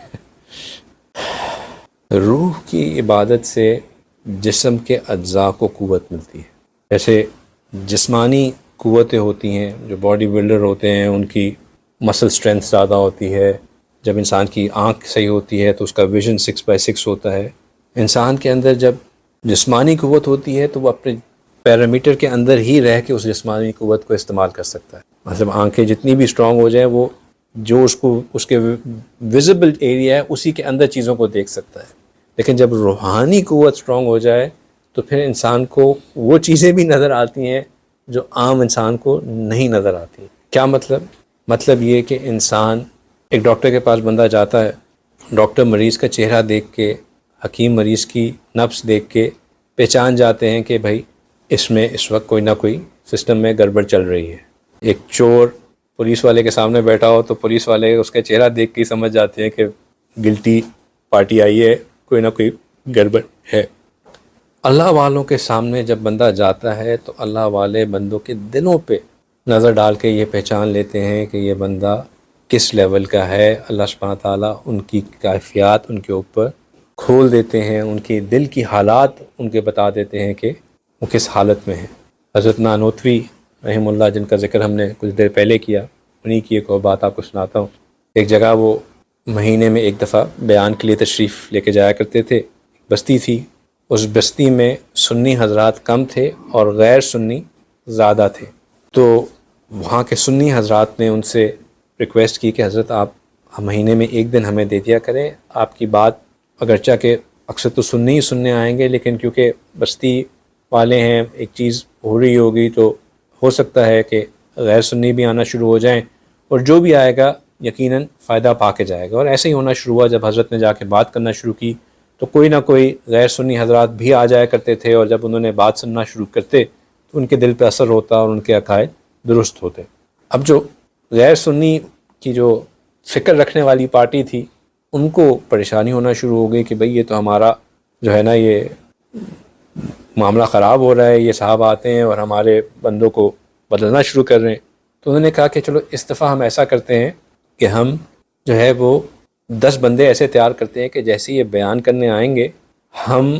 روح کی عبادت سے جسم کے اجزاء کو قوت ملتی ہے۔ جیسے جسمانی قوتیں ہوتی ہیں، جو باڈی بلڈر ہوتے ہیں ان کی مسل اسٹرینتھ زیادہ ہوتی ہے، جب انسان کی آنکھ صحیح ہوتی ہے تو اس کا ویژن 6/6 ہوتا ہے۔ انسان کے اندر جب جسمانی قوت ہوتی ہے تو وہ اپنے پیرامیٹر کے اندر ہی رہ کے اس جسمانی قوت کو استعمال کر سکتا ہے۔ مطلب آنکھیں جتنی بھی اسٹرانگ ہو جائیں، وہ جو اس کے ویزیبل ایریا ہے اسی کے اندر چیزوں کو دیکھ سکتا ہے۔ لیکن جب روحانی قوت اسٹرانگ ہو جائے تو پھر انسان کو وہ چیزیں بھی نظر آتی ہیں جو عام انسان کو نہیں نظر آتی۔ کیا مطلب یہ کہ انسان، ایک ڈاکٹر کے پاس بندہ جاتا ہے، ڈاکٹر مریض کا چہرہ دیکھ کے، حکیم مریض کی نبض دیکھ کے پہچان جاتے ہیں کہ بھائی اس میں اس وقت کوئی نہ کوئی سسٹم میں گڑبڑ چل رہی ہے۔ ایک چور پولیس والے کے سامنے بیٹھا ہو تو پولیس والے اس کا چہرہ دیکھ کے ہی سمجھ جاتے ہیں کہ گلٹی پارٹی آئی ہے، کوئی نہ کوئی گڑبڑ ہے۔ اللہ والوں کے سامنے جب بندہ جاتا ہے تو اللہ والے بندوں کے دلوں پہ نظر ڈال کے یہ پہچان لیتے ہیں کہ یہ بندہ کس لیول کا ہے۔ اللہ سبحانہ تعالیٰ ان کی کیفیات ان کے اوپر کھول دیتے ہیں، ان کے دل کی حالات ان کے بتا دیتے ہیں کہ وہ کس حالت میں ہیں۔ حضرت نانوتوی رحم اللہ، جن کا ذکر ہم نے کچھ دیر پہلے کیا، انہی کی ایک اور بات آپ کو سناتا ہوں۔ ایک جگہ وہ مہینے میں ایک دفعہ بیان کے لیے تشریف لے کے جایا کرتے تھے۔ بستی تھی، اس بستی میں سنی حضرات کم تھے اور غیر سنی زیادہ تھے۔ تو وہاں کے سنی حضرات نے ان سے ریکویسٹ کی کہ حضرت آپ مہینے میں ایک دن ہمیں دے دیا کریں، آپ کی بات اگرچہ کہ اکثر تو سننے ہی سننے آئیں گے، لیکن کیونکہ بستی والے ہیں، ایک چیز ہو رہی ہوگی تو ہو سکتا ہے کہ غیر سنی بھی آنا شروع ہو جائیں، اور جو بھی آئے گا یقیناً فائدہ پا کے جائے گا۔ اور ایسے ہی ہونا شروع ہوا۔ جب حضرت نے جا کے بات کرنا شروع کی تو کوئی نہ کوئی غیر سنی حضرات بھی آ جایا کرتے تھے، اور جب انہوں نے بات سننا شروع کرتے تو ان کے دل پہ اثر ہوتا اور ان کے عقائد درست ہوتے۔ اب جو غیر سنی کی جو فکر رکھنے والی پارٹی تھی، ان کو پریشانی ہونا شروع ہو گئی کہ بھئی یہ تو ہمارا جو ہے نا یہ معاملہ خراب ہو رہا ہے، یہ صاحب آتے ہیں اور ہمارے بندوں کو بدلنا شروع کر رہے ہیں۔ تو انہوں نے کہا کہ چلو اس دفعہ ہم ایسا کرتے ہیں کہ ہم جو ہے وہ 10 بندے ایسے تیار کرتے ہیں کہ جیسے یہ بیان کرنے آئیں گے، ہم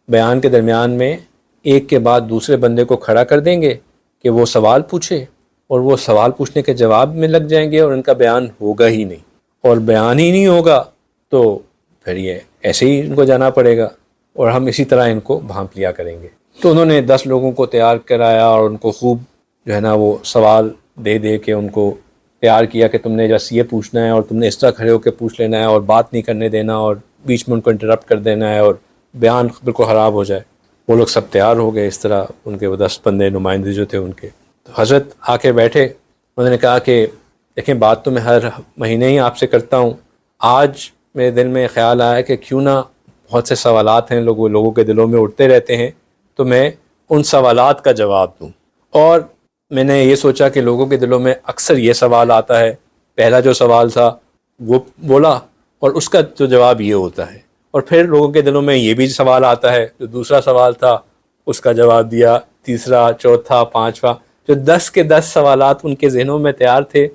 بیان کے درمیان میں ایک کے بعد دوسرے بندے کو کھڑا کر دیں گے کہ وہ سوال پوچھے، اور وہ سوال پوچھنے کے جواب میں لگ جائیں گے اور ان کا بیان ہوگا ہی نہیں، اور بیان ہی نہیں ہوگا تو پھر یہ ایسے ہی ان کو جانا پڑے گا، اور ہم اسی طرح ان کو بھانپ لیا کریں گے۔ تو انہوں نے 10 لوگوں کو تیار کرایا اور ان کو خوب جو ہے نا وہ سوال دے دے کے ان کو تیار کیا کہ تم نے بس یہ پوچھنا ہے اور تم نے اس طرح کھڑے ہو کے پوچھ لینا ہے اور بات نہیں کرنے دینا اور بیچ میں ان کو انٹرپٹ کر دینا ہے اور بیان بالکل خراب ہو جائے۔ وہ لوگ سب تیار ہو گئے، اس طرح ان کے وہ 10 بندے نمائندے جو تھے ان کے۔ تو حضرت آ کے بیٹھے، انہوں نے کہا کہ دیکھیں بات تو میں ہر مہینے ہی آپ سے کرتا ہوں، آج میرے دل میں خیال آیا کہ کیوں نہ بہت سے سوالات ہیں لوگوں کے دلوں میں اٹھتے رہتے ہیں، تو میں ان سوالات کا جواب دوں۔ اور میں نے یہ سوچا کہ لوگوں کے دلوں میں اکثر یہ سوال آتا ہے، پہلا جو سوال تھا وہ بولا اور اس کا جو جواب یہ ہوتا ہے، اور پھر لوگوں کے دلوں میں یہ بھی سوال آتا ہے، جو دوسرا سوال تھا اس کا جواب دیا، تیسرا، چوتھا، پانچواں، جو 10 کے 10 سوالات ان کے ذہنوں میں تیار تھے،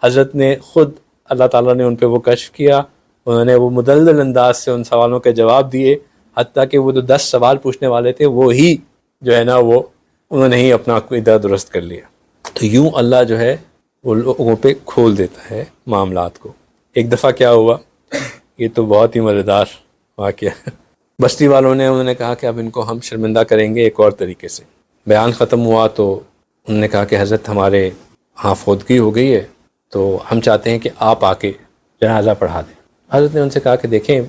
حضرت نے خود اللہ تعالیٰ نے ان پہ وہ کشف کیا، انہوں نے وہ مدلل انداز سے ان سوالوں کے جواب دیے، حتیٰ کہ وہ جو 10 سوال پوچھنے والے تھے وہی جو ہے نا وہ انہوں نے ہی اپنا عقیدہ درست کر لیا۔ تو یوں اللہ جو ہے وہ لوگوں پہ کھول دیتا ہے معاملات کو۔ ایک دفعہ کیا ہوا، یہ تو بہت ہی مزیدار واقعہ، بستی والوں نے انہوں نے کہا کہ اب ان کو ہم شرمندہ کریں گے ایک اور طریقے سے۔ بیان ختم ہوا تو انہوں نے کہا کہ حضرت ہمارے ہاں فوتگی ہو گئی ہے، تو ہم چاہتے ہیں کہ آپ آ کے جنازہ پڑھا دیں۔ حضرت نے ان سے کہا کہ دیکھیں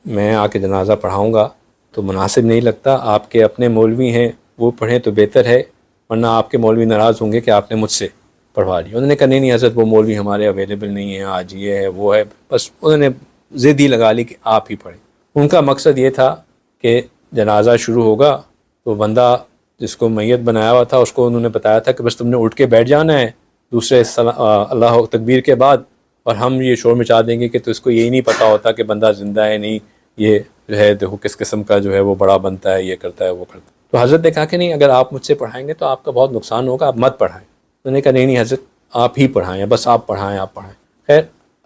میں آ کے جنازہ پڑھاؤں گا تو مناسب نہیں لگتا، آپ کے اپنے مولوی ہیں وہ پڑھیں تو بہتر ہے، ورنہ آپ کے مولوی ناراض ہوں گے کہ آپ نے مجھ سے پڑھوا لیا. انہوں نے کہا نہیں حضرت وہ مولوی ہمارے اویلیبل نہیں ہیں آج، یہ ہے وہ ہے. بس انہوں نے ضد ہی لگا لی کہ آپ ہی پڑھیں. ان کا مقصد یہ تھا کہ جنازہ شروع ہوگا تو بندہ جس کو میت بنایا ہوا تھا اس کو انہوں نے بتایا تھا کہ بس تم نے اٹھ کے بیٹھ جانا ہے دوسرے اللہ تکبیر کے بعد، اور ہم یہ شور مچا دیں گے کہ تو اس کو یہی نہیں پتہ ہوتا کہ بندہ زندہ ہے نہیں، یہ جو ہے دیکھو کس قسم کا جو ہے وہ بڑا بنتا ہے، یہ کرتا ہے وہ کرتا ہے. تو حضرت نے کہا کہ نہیں، اگر آپ مجھ سے پڑھائیں گے تو آپ کا بہت نقصان ہوگا، آپ مت پڑھائیں. انہوں نے کہا نہیں حضرت آپ ہی پڑھائیں، بس آپ پڑھائیں آپ پڑھائیں. خیر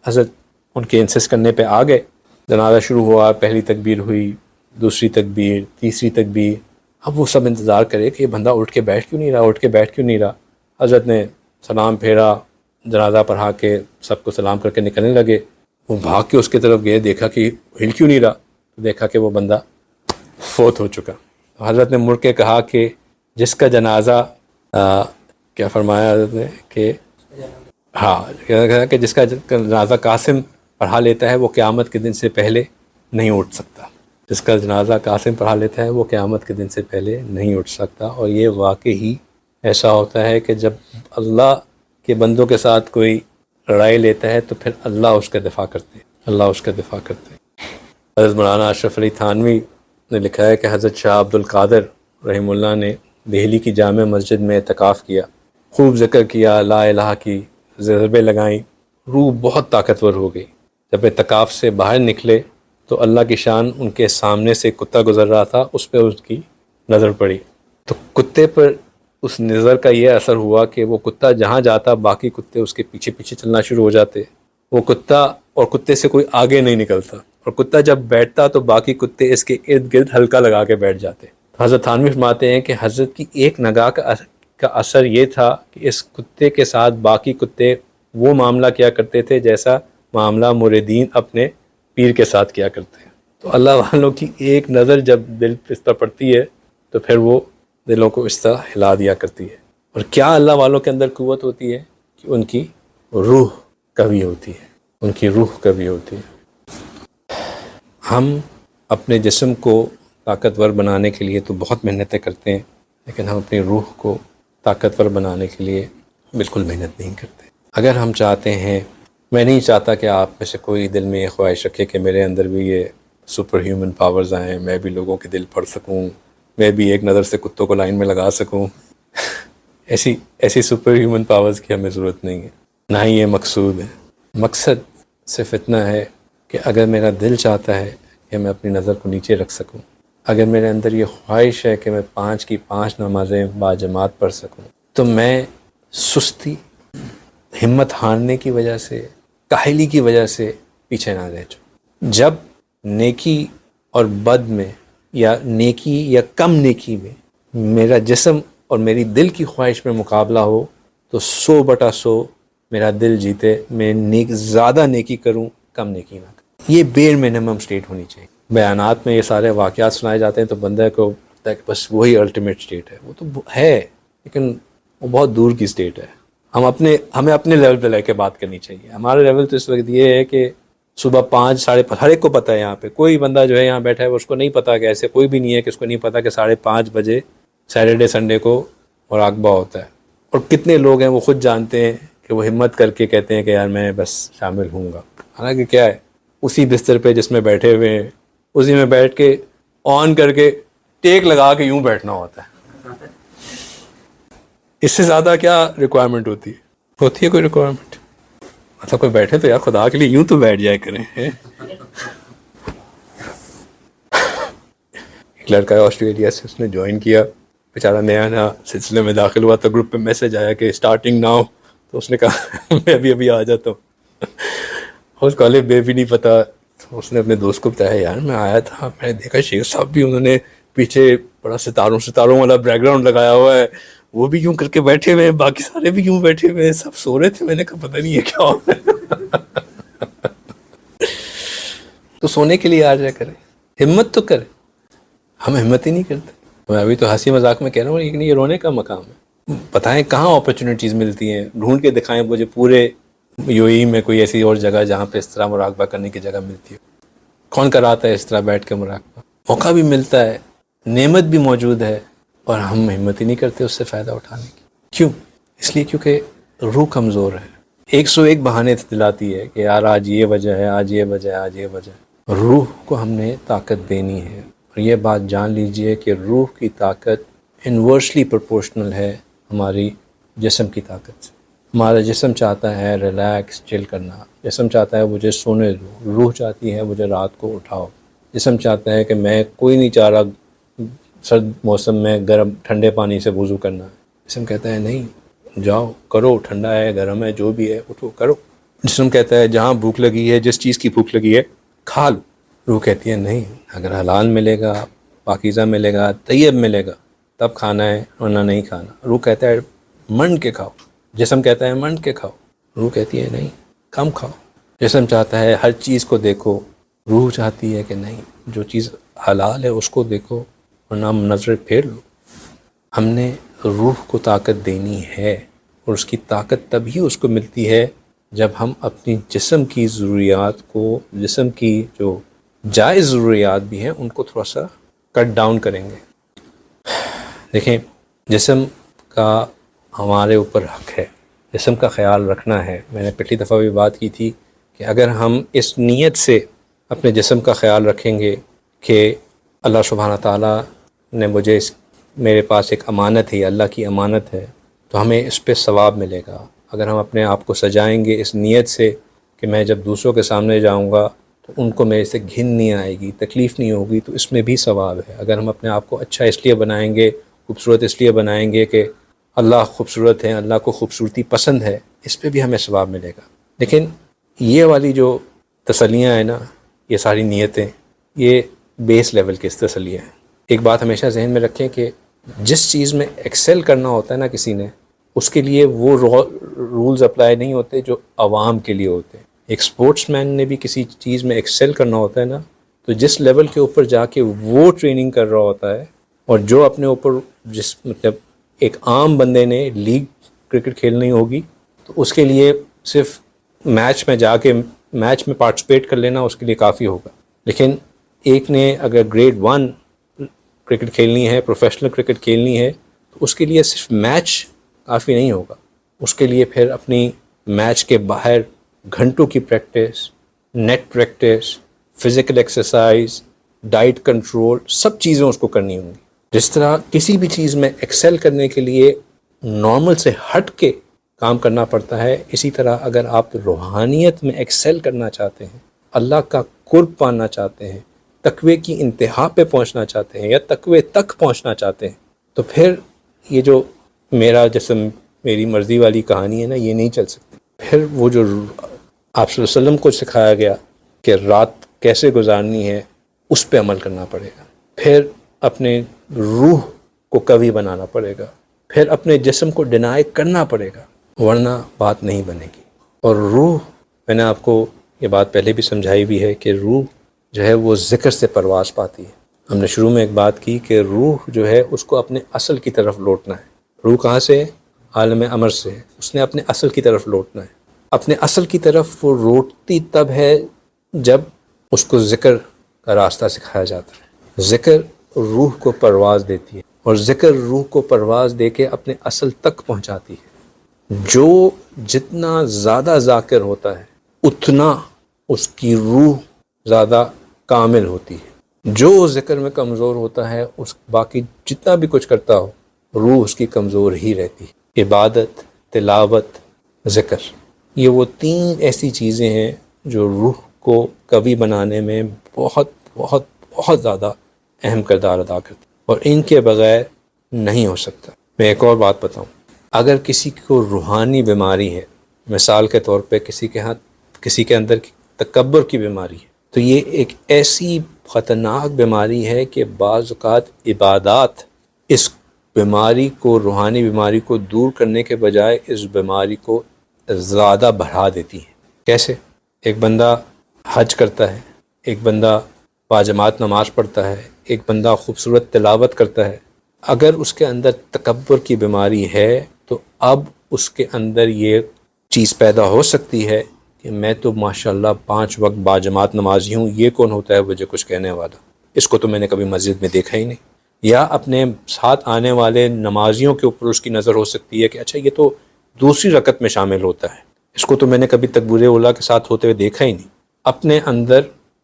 حضرت ان کے انسسٹ کرنے پہ آ گئے. جنازہ شروع ہوا، پہلی تکبیر ہوئی، دوسری تکبیر، تیسری تکبیر. اب وہ سب انتظار کرے کہ یہ بندہ اٹھ کے بیٹھ کیوں نہیں رہا، اٹھ کے بیٹھ کیوں نہیں رہا. حضرت نے سلام پھیرا، جنازہ پڑھا کے سب کو سلام کر کے نکلنے لگے. وہ بھاگ کے اس کی طرف گئے، دیکھا کہ ہل کیوں نہیں رہا، دیکھا کہ وہ بندہ فوت ہو چکا. حضرت نے مڑ کے کہا کہ جس کا جنازہ کیا فرمایا حضرت نے کہ کہ جس کا جنازہ قاسم پڑھا لیتا ہے وہ قیامت کے دن سے پہلے نہیں اٹھ سکتا. جس کا جنازہ قاسم پڑھا لیتا ہے وہ قیامت کے دن سے پہلے نہیں اٹھ سکتا. اور یہ واقعی ایسا ہوتا ہے کہ جب اللہ کے بندوں کے ساتھ کوئی لڑائی لیتا ہے تو پھر اللہ اس کا دفاع کرتے ہیں، اللہ اس کا دفاع کرتے ہیں. حضرت مولانا اشرف علی تھانوی نے لکھا ہے کہ حضرت شاہ عبد القادر رحمہ اللہ نے دہلی کی جامع مسجد میں اعتکاف کیا، خوب ذکر کیا، لا الہ کی ضربیں لگائیں، روح بہت طاقتور ہو گئی. جب اعتکاف سے باہر نکلے تو اللہ کی شان ان کے سامنے سے کتا گزر رہا تھا، اس پہ اس کی نظر پڑی تو کتے پر اس نظر کا یہ اثر ہوا کہ وہ کتا جہاں جاتا باقی کتے اس کے پیچھے پیچھے چلنا شروع ہو جاتے. وہ کتا اور کتے سے کوئی آگے نہیں نکلتا، اور کتا جب بیٹھتا تو باقی کتے اس کے ارد گرد ہلکا لگا کے بیٹھ جاتے. حضرت تھانوی فرماتے ہیں کہ حضرت کی ایک نگاہ کا اثر یہ تھا کہ اس کتے کے ساتھ باقی کتے وہ معاملہ کیا کرتے تھے جیسا معاملہ مریدین اپنے پیر کے ساتھ کیا کرتے ہیں. تو اللہ والوں کی ایک نظر جب دل اس پر پڑتی ہے تو پھر وہ دلوں کو اس طرح ہلا دیا کرتی ہے. اور کیا اللہ والوں کے اندر قوت ہوتی ہے کہ ان کی روح قوی ہوتی ہے، ان کی روح قوی ہوتی ہے. ہم اپنے جسم کو طاقتور بنانے کے لیے تو بہت محنتیں کرتے ہیں، لیکن ہم اپنی روح کو طاقتور بنانے کے لیے بالکل محنت نہیں کرتے. اگر ہم چاہتے ہیں، میں نہیں چاہتا کہ آپ میں سے کوئی دل میں یہ خواہش رکھے کہ میرے اندر بھی یہ سپر ہیومن پاورز آئیں، میں بھی لوگوں کے دل پڑھ سکوں، میں بھی ایک نظر سے کتوں کو لائن میں لگا سکوں. ایسی سپر ہیومن پاورز کی ہمیں ضرورت نہیں ہے، نہ ہی یہ مقصود ہے. مقصد صرف اتنا ہے کہ اگر میرا دل چاہتا ہے کہ میں اپنی نظر کو نیچے رکھ سکوں، اگر میرے اندر یہ خواہش ہے کہ میں 5 کی 5 نمازیں باجماعت پڑھ سکوں، تو میں سستی، ہمت ہارنے کی وجہ سے، کاہلی کی وجہ سے پیچھے نہ رہ جاؤں. جب نیکی اور بد میں یا نیکی یا کم نیکی میں میرا جسم اور میری دل کی خواہش میں مقابلہ ہو تو 100/100 میرا دل جیتے، میں زیادہ نیکی کروں کم نیکی نہ کروں. یہ بیر منیمم سٹیٹ ہونی چاہیے. بیانات میں یہ سارے واقعات سنائے جاتے ہیں تو بندے کو لگتا ہے کہ بس وہی الٹیمیٹ سٹیٹ ہے. وہ تو ہے لیکن وہ بہت دور کی سٹیٹ ہے. ہمیں اپنے لیول پہ لے کے بات کرنی چاہیے. ہمارا لیول تو اس وقت یہ ہے کہ صبح 5 ساڑھے 5 ہر ایک کو پتہ ہے، یہاں پہ کوئی بندہ جو ہے یہاں بیٹھا ہے اس کو نہیں پتا کہ ایسے کوئی بھی نہیں ہے کہ اس کو نہیں پتا کہ 5:30 بجے سیٹرڈے سنڈے کو مراقبہ ہوتا ہے. اور کتنے لوگ ہیں وہ خود جانتے ہیں کہ وہ ہمت کر کے کہتے ہیں کہ یار میں بس شامل ہوں گا. حالانکہ کیا ہے، اسی بستر پہ جس میں بیٹھے ہوئے ہیں اسی میں بیٹھ کے آن کر کے ٹیک لگا کے یوں بیٹھنا ہوتا ہے. اس سے زیادہ کیا ریکوائرمنٹ ہوتی ہے کوئی ریکوائرمنٹ؟ مطلب کوئی بیٹھے تو یار خدا کے لیے یوں تو بیٹھ جائے کریں. ایک لڑکا ہے آسٹریلیا سے، اس نے جوائن کیا، بیچارہ نیا سلسلے میں داخل ہوا تو گروپ پہ میسج آیا کہ اسٹارٹنگ ناؤ. تو اس نے کہا میں ابھی آ جاتا ہوں. اس کالج بے بھی نہیں پتا. تو اس نے اپنے دوست کو بتایا یار میں آیا تھا، میں نے دیکھا شیخ صاحب بھی انہوں نے پیچھے بڑا ستاروں والا بیک گراؤنڈ لگایا ہوا ہے، وہ بھی یوں کر کے بیٹھے ہوئے ہیں، باقی سارے بھی یوں بیٹھے ہوئے ہیں، سب سو رہے تھے. میں نے کہا پتہ نہیں ہے کیا ہو رہا ہے. تو سونے کے لیے آ جائے کرے، ہمت تو کرے. ہم ہمت ہی نہیں کرتے. میں ابھی تو ہنسی مذاق میں کہہ رہا ہوں لیکن یہ رونے کا مقام ہے. بتائیں کہاں اپرچونیٹیز ملتی ہیں، ڈھونڈ کے دکھائیں مجھے پورے UAE میں کوئی ایسی اور جگہ جہاں پہ اس طرح مراقبہ کرنے کی جگہ ملتی ہے. کون کراتا ہے اس طرح بیٹھ کے مراقبہ؟ موقع بھی ملتا ہے، نعمت بھی موجود ہے، اور ہم ہمت ہی نہیں کرتے اس سے فائدہ اٹھانے کی. کیوں؟ اس لیے کیونکہ روح کمزور ہے، 101 بہانے دلاتی ہے کہ یار آج یہ وجہ ہے، آج یہ وجہ ہے، آج یہ وجہ ہے۔ روح کو ہم نے طاقت دینی ہے، اور یہ بات جان لیجئے کہ روح کی طاقت انورسلی پروپورشنل ہے ہماری جسم کی طاقت سے۔ ہمارا جسم چاہتا ہے ریلیکس چل کرنا، جسم چاہتا ہے مجھے سونے دو، روح چاہتی ہے مجھے رات کو اٹھاؤ، جسم چاہتا ہے کہ میں کوئی نہیں چاہ رہا سرد موسم میں گرم ٹھنڈے پانی سے وضو کرنا، جسم کہتا ہے نہیں جاؤ کرو، ٹھنڈا ہے گرم ہے جو بھی ہے اٹھو کرو۔ جسم کہتا ہے جہاں بھوک لگی ہے، جس چیز کی بھوک لگی ہے کھا لو۔ روح کہتی ہے نہیں، اگر حلال ملے گا، پاکیزہ ملے گا، طیب ملے گا تب کھانا ہے ورنہ نہیں کھانا۔ روح کہتا ہے منڈ کے کھاؤ، جسم کہتا ہے منڈ کے کھاؤ، روح کہتی ہے نہیں کم کھاؤ۔ جسم چاہتا ہے ہر چیز کو دیکھو، روح چاہتی ہے کہ نہیں جو چیز حلال ہے اس کو دیکھو ورنہ نظر پھیر لو۔ ہم نے روح کو طاقت دینی ہے، اور اس کی طاقت تبھی اس کو ملتی ہے جب ہم اپنی جسم کی ضروریات کو، جسم کی جو جائز ضروریات بھی ہیں ان کو تھوڑا سا کٹ ڈاؤن کریں گے۔ دیکھیں جسم کا ہمارے اوپر حق ہے، جسم کا خیال رکھنا ہے۔ میں نے پچھلی دفعہ بھی بات کی تھی کہ اگر ہم اس نیت سے اپنے جسم کا خیال رکھیں گے کہ اللہ سبحانہ تعالیٰ نے مجھے میرے پاس ایک امانت ہے، اللہ کی امانت ہے، تو ہمیں اس پہ ثواب ملے گا۔ اگر ہم اپنے آپ کو سجائیں گے اس نیت سے کہ میں جب دوسروں کے سامنے جاؤں گا تو ان کو میرے سے گھن نہیں آئے گی، تکلیف نہیں ہوگی، تو اس میں بھی ثواب ہے۔ اگر ہم اپنے آپ کو اچھا اس لیے بنائیں گے، خوبصورت اس لیے بنائیں گے کہ اللہ خوبصورت ہے، اللہ کو خوبصورتی پسند ہے، اس پہ بھی ہمیں ثواب ملے گا۔ لیکن یہ والی جو تسلیاں ہیں نا، یہ ساری نیتیں، یہ بیس لیول کی تسلیاں ہیں۔ ایک بات ہمیشہ ذہن میں رکھیں کہ جس چیز میں ایکسل کرنا ہوتا ہے نا کسی نے، اس کے لیے وہ رولز اپلائی نہیں ہوتے جو عوام کے لیے ہوتے ہیں۔ ایک سپورٹس مین نے بھی کسی چیز میں ایکسل کرنا ہوتا ہے نا، تو جس لیول کے اوپر جا کے وہ ٹریننگ کر رہا ہوتا ہے، اور جو اپنے اوپر جس مطلب ایک عام بندے نے لیگ کرکٹ کھیلنی ہوگی تو اس کے لیے صرف میچ میں جا کے میچ میں پارٹیسپیٹ کر لینا اس کے لیے کافی ہوگا۔ لیکن ایک نے اگر گریڈ 1 کرکٹ کھیلنی ہے، پروفیشنل کرکٹ کھیلنی ہے، تو اس کے لیے صرف میچ کافی نہیں ہوگا، اس کے لیے پھر اپنی میچ کے باہر گھنٹوں کی practice, net practice, physical exercise, diet control, سب چیزیں اس کو کرنی ہوں گی۔ جس طرح کسی بھی چیز میں ایکسل کرنے کے لیے نارمل سے ہٹ کے کام کرنا پڑتا ہے، اسی طرح اگر آپ روحانیت میں ایکسل کرنا چاہتے ہیں، اللہ کا قرب پانا چاہتے ہیں، تقوی کی انتہا پہ پہنچنا چاہتے ہیں یا تقوی تک پہنچنا چاہتے ہیں، تو پھر یہ جو میرا جسم میری مرضی والی کہانی ہے نا، یہ نہیں چل سکتی۔ پھر وہ جو آپ صلی اللہ علیہ وسلم کو سکھایا گیا کہ رات کیسے گزارنی ہے، اس پہ عمل کرنا پڑے گا۔ پھر اپنے روح کو قوی بنانا پڑے گا، پھر اپنے جسم کو ڈینائی کرنا پڑے گا، ورنہ بات نہیں بنے گی۔ اور روح، میں نے آپ کو یہ بات پہلے بھی سمجھائی بھی ہے کہ روح جو ہے وہ ذکر سے پرواز پاتی ہے۔ ہم نے شروع میں ایک بات کی کہ روح جو ہے اس کو اپنے اصل کی طرف لوٹنا ہے۔ روح کہاں سے ہے؟ عالم امر سے ہے، اس نے اپنے اصل کی طرف لوٹنا ہے۔ اپنے اصل کی طرف وہ لوٹتی تب ہے جب اس کو ذکر کا راستہ سکھایا جاتا ہے۔ ذکر روح کو پرواز دیتی ہے، اور ذکر روح کو پرواز دے کے اپنے اصل تک پہنچاتی ہے۔ جو جتنا زیادہ ذاکر ہوتا ہے اتنا اس کی روح زیادہ کامل ہوتی ہے۔ جو ذکر میں کمزور ہوتا ہے، اس باقی جتنا بھی کچھ کرتا ہو روح اس کی کمزور ہی رہتی ہے۔ عبادت، تلاوت، ذکر، یہ وہ 3 ایسی چیزیں ہیں جو روح کو قوی بنانے میں بہت بہت بہت زیادہ اہم کردار ادا کرتی، اور ان کے بغیر نہیں ہو سکتا۔ میں ایک اور بات بتاؤں، اگر کسی کو روحانی بیماری ہے، مثال کے طور پہ کسی کے اندر تکبر کی بیماری ہے، تو یہ ایک ایسی خطرناک بیماری ہے کہ بعض اوقات عبادات اس بیماری کو، روحانی بیماری کو دور کرنے کے بجائے اس بیماری کو زیادہ بڑھا دیتی ہے۔ کیسے؟ ایک بندہ حج کرتا ہے، ایک بندہ باجماعت نماز پڑھتا ہے، ایک بندہ خوبصورت تلاوت کرتا ہے، اگر اس کے اندر تکبر کی بیماری ہے تو اب اس کے اندر یہ چیز پیدا ہو سکتی ہے کہ میں تو ماشاءاللہ 5 وقت باجماعت نمازی ہوں، یہ کون ہوتا ہے مجھے کچھ کہنے والا، اس کو تو میں نے کبھی مسجد میں دیکھا ہی نہیں۔ یا اپنے ساتھ آنے والے نمازیوں کے اوپر اس کی نظر ہو سکتی ہے کہ اچھا یہ تو دوسری رکعت میں شامل ہوتا ہے. اس کو تو میں نے کبھی تکبیر اولیٰ کے ساتھ ہوتے ہوئے دیکھا ہی نہیں. اپنے اندر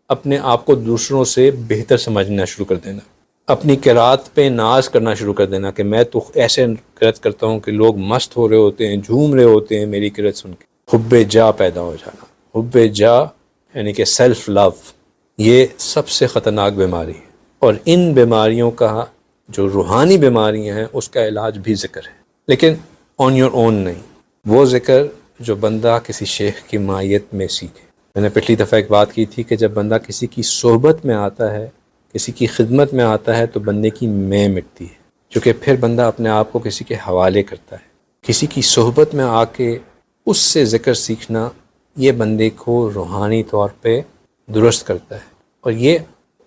اپنے آپ کو دوسروں سے بہتر سمجھنا شروع کر دینا، اپنی قرات پہ ناز کرنا شروع کر دینا کہ میں تو ایسے قرات کرتا ہوں کہ لوگ مست ہو رہے ہوتے ہیں، جھوم رہے ہوتے ہیں میری قرات سن کے. حب جا پیدا ہو جانا. حب جا یعنی کہ سیلف لو، یہ سب سے خطرناک بیماری ہے. اور ان بیماریوں کا جو روحانی بیماریاں ہیں اس کا علاج بھی ذکر ہے، لیکن آن یور اون نہیں. وہ ذکر جو بندہ کسی شیخ کی مائیت میں سیکھے. میں نے پچھلی دفعہ ایک بات کی تھی کہ جب بندہ کسی کی صحبت میں آتا ہے، کسی کی خدمت میں آتا ہے تو بندے کی میں مٹتی ہے، کیونکہ پھر بندہ اپنے آپ کو کسی کے حوالے کرتا ہے. کسی کی صحبت میں آ کے اس سے ذکر سیکھنا یہ بندے کو روحانی طور پہ درست کرتا ہے، اور یہ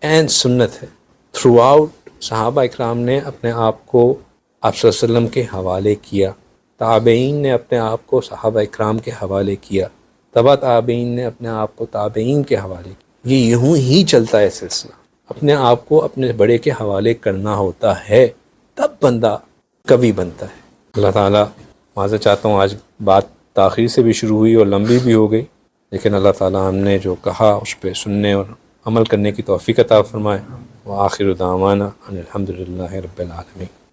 عین سنت ہے. تھرو آؤٹ صحابہ اکرام نے اپنے آپ کو آپ صلی اللہ علیہ وسلم کے حوالے کیا، تابعین نے اپنے آپ کو صحابہ اکرام کے حوالے کیا، تبع تابعین نے اپنے آپ کو تابعین کے حوالے کیا. یہ یوں ہی چلتا ہے سلسلہ. اپنے آپ کو اپنے بڑے کے حوالے کرنا ہوتا ہے، تب بندہ کبھی بنتا ہے. اللہ تعالیٰ، معذرت چاہتا ہوں آج بات تاخیر سے بھی شروع ہوئی اور لمبی بھی ہو گئی، لیکن اللہ تعالیٰ ہم نے جو کہا اس پہ سننے اور عمل کرنے کی توفیق عطا فرمائے. وآخر دعوانا ان الحمد للہ رب العالمین.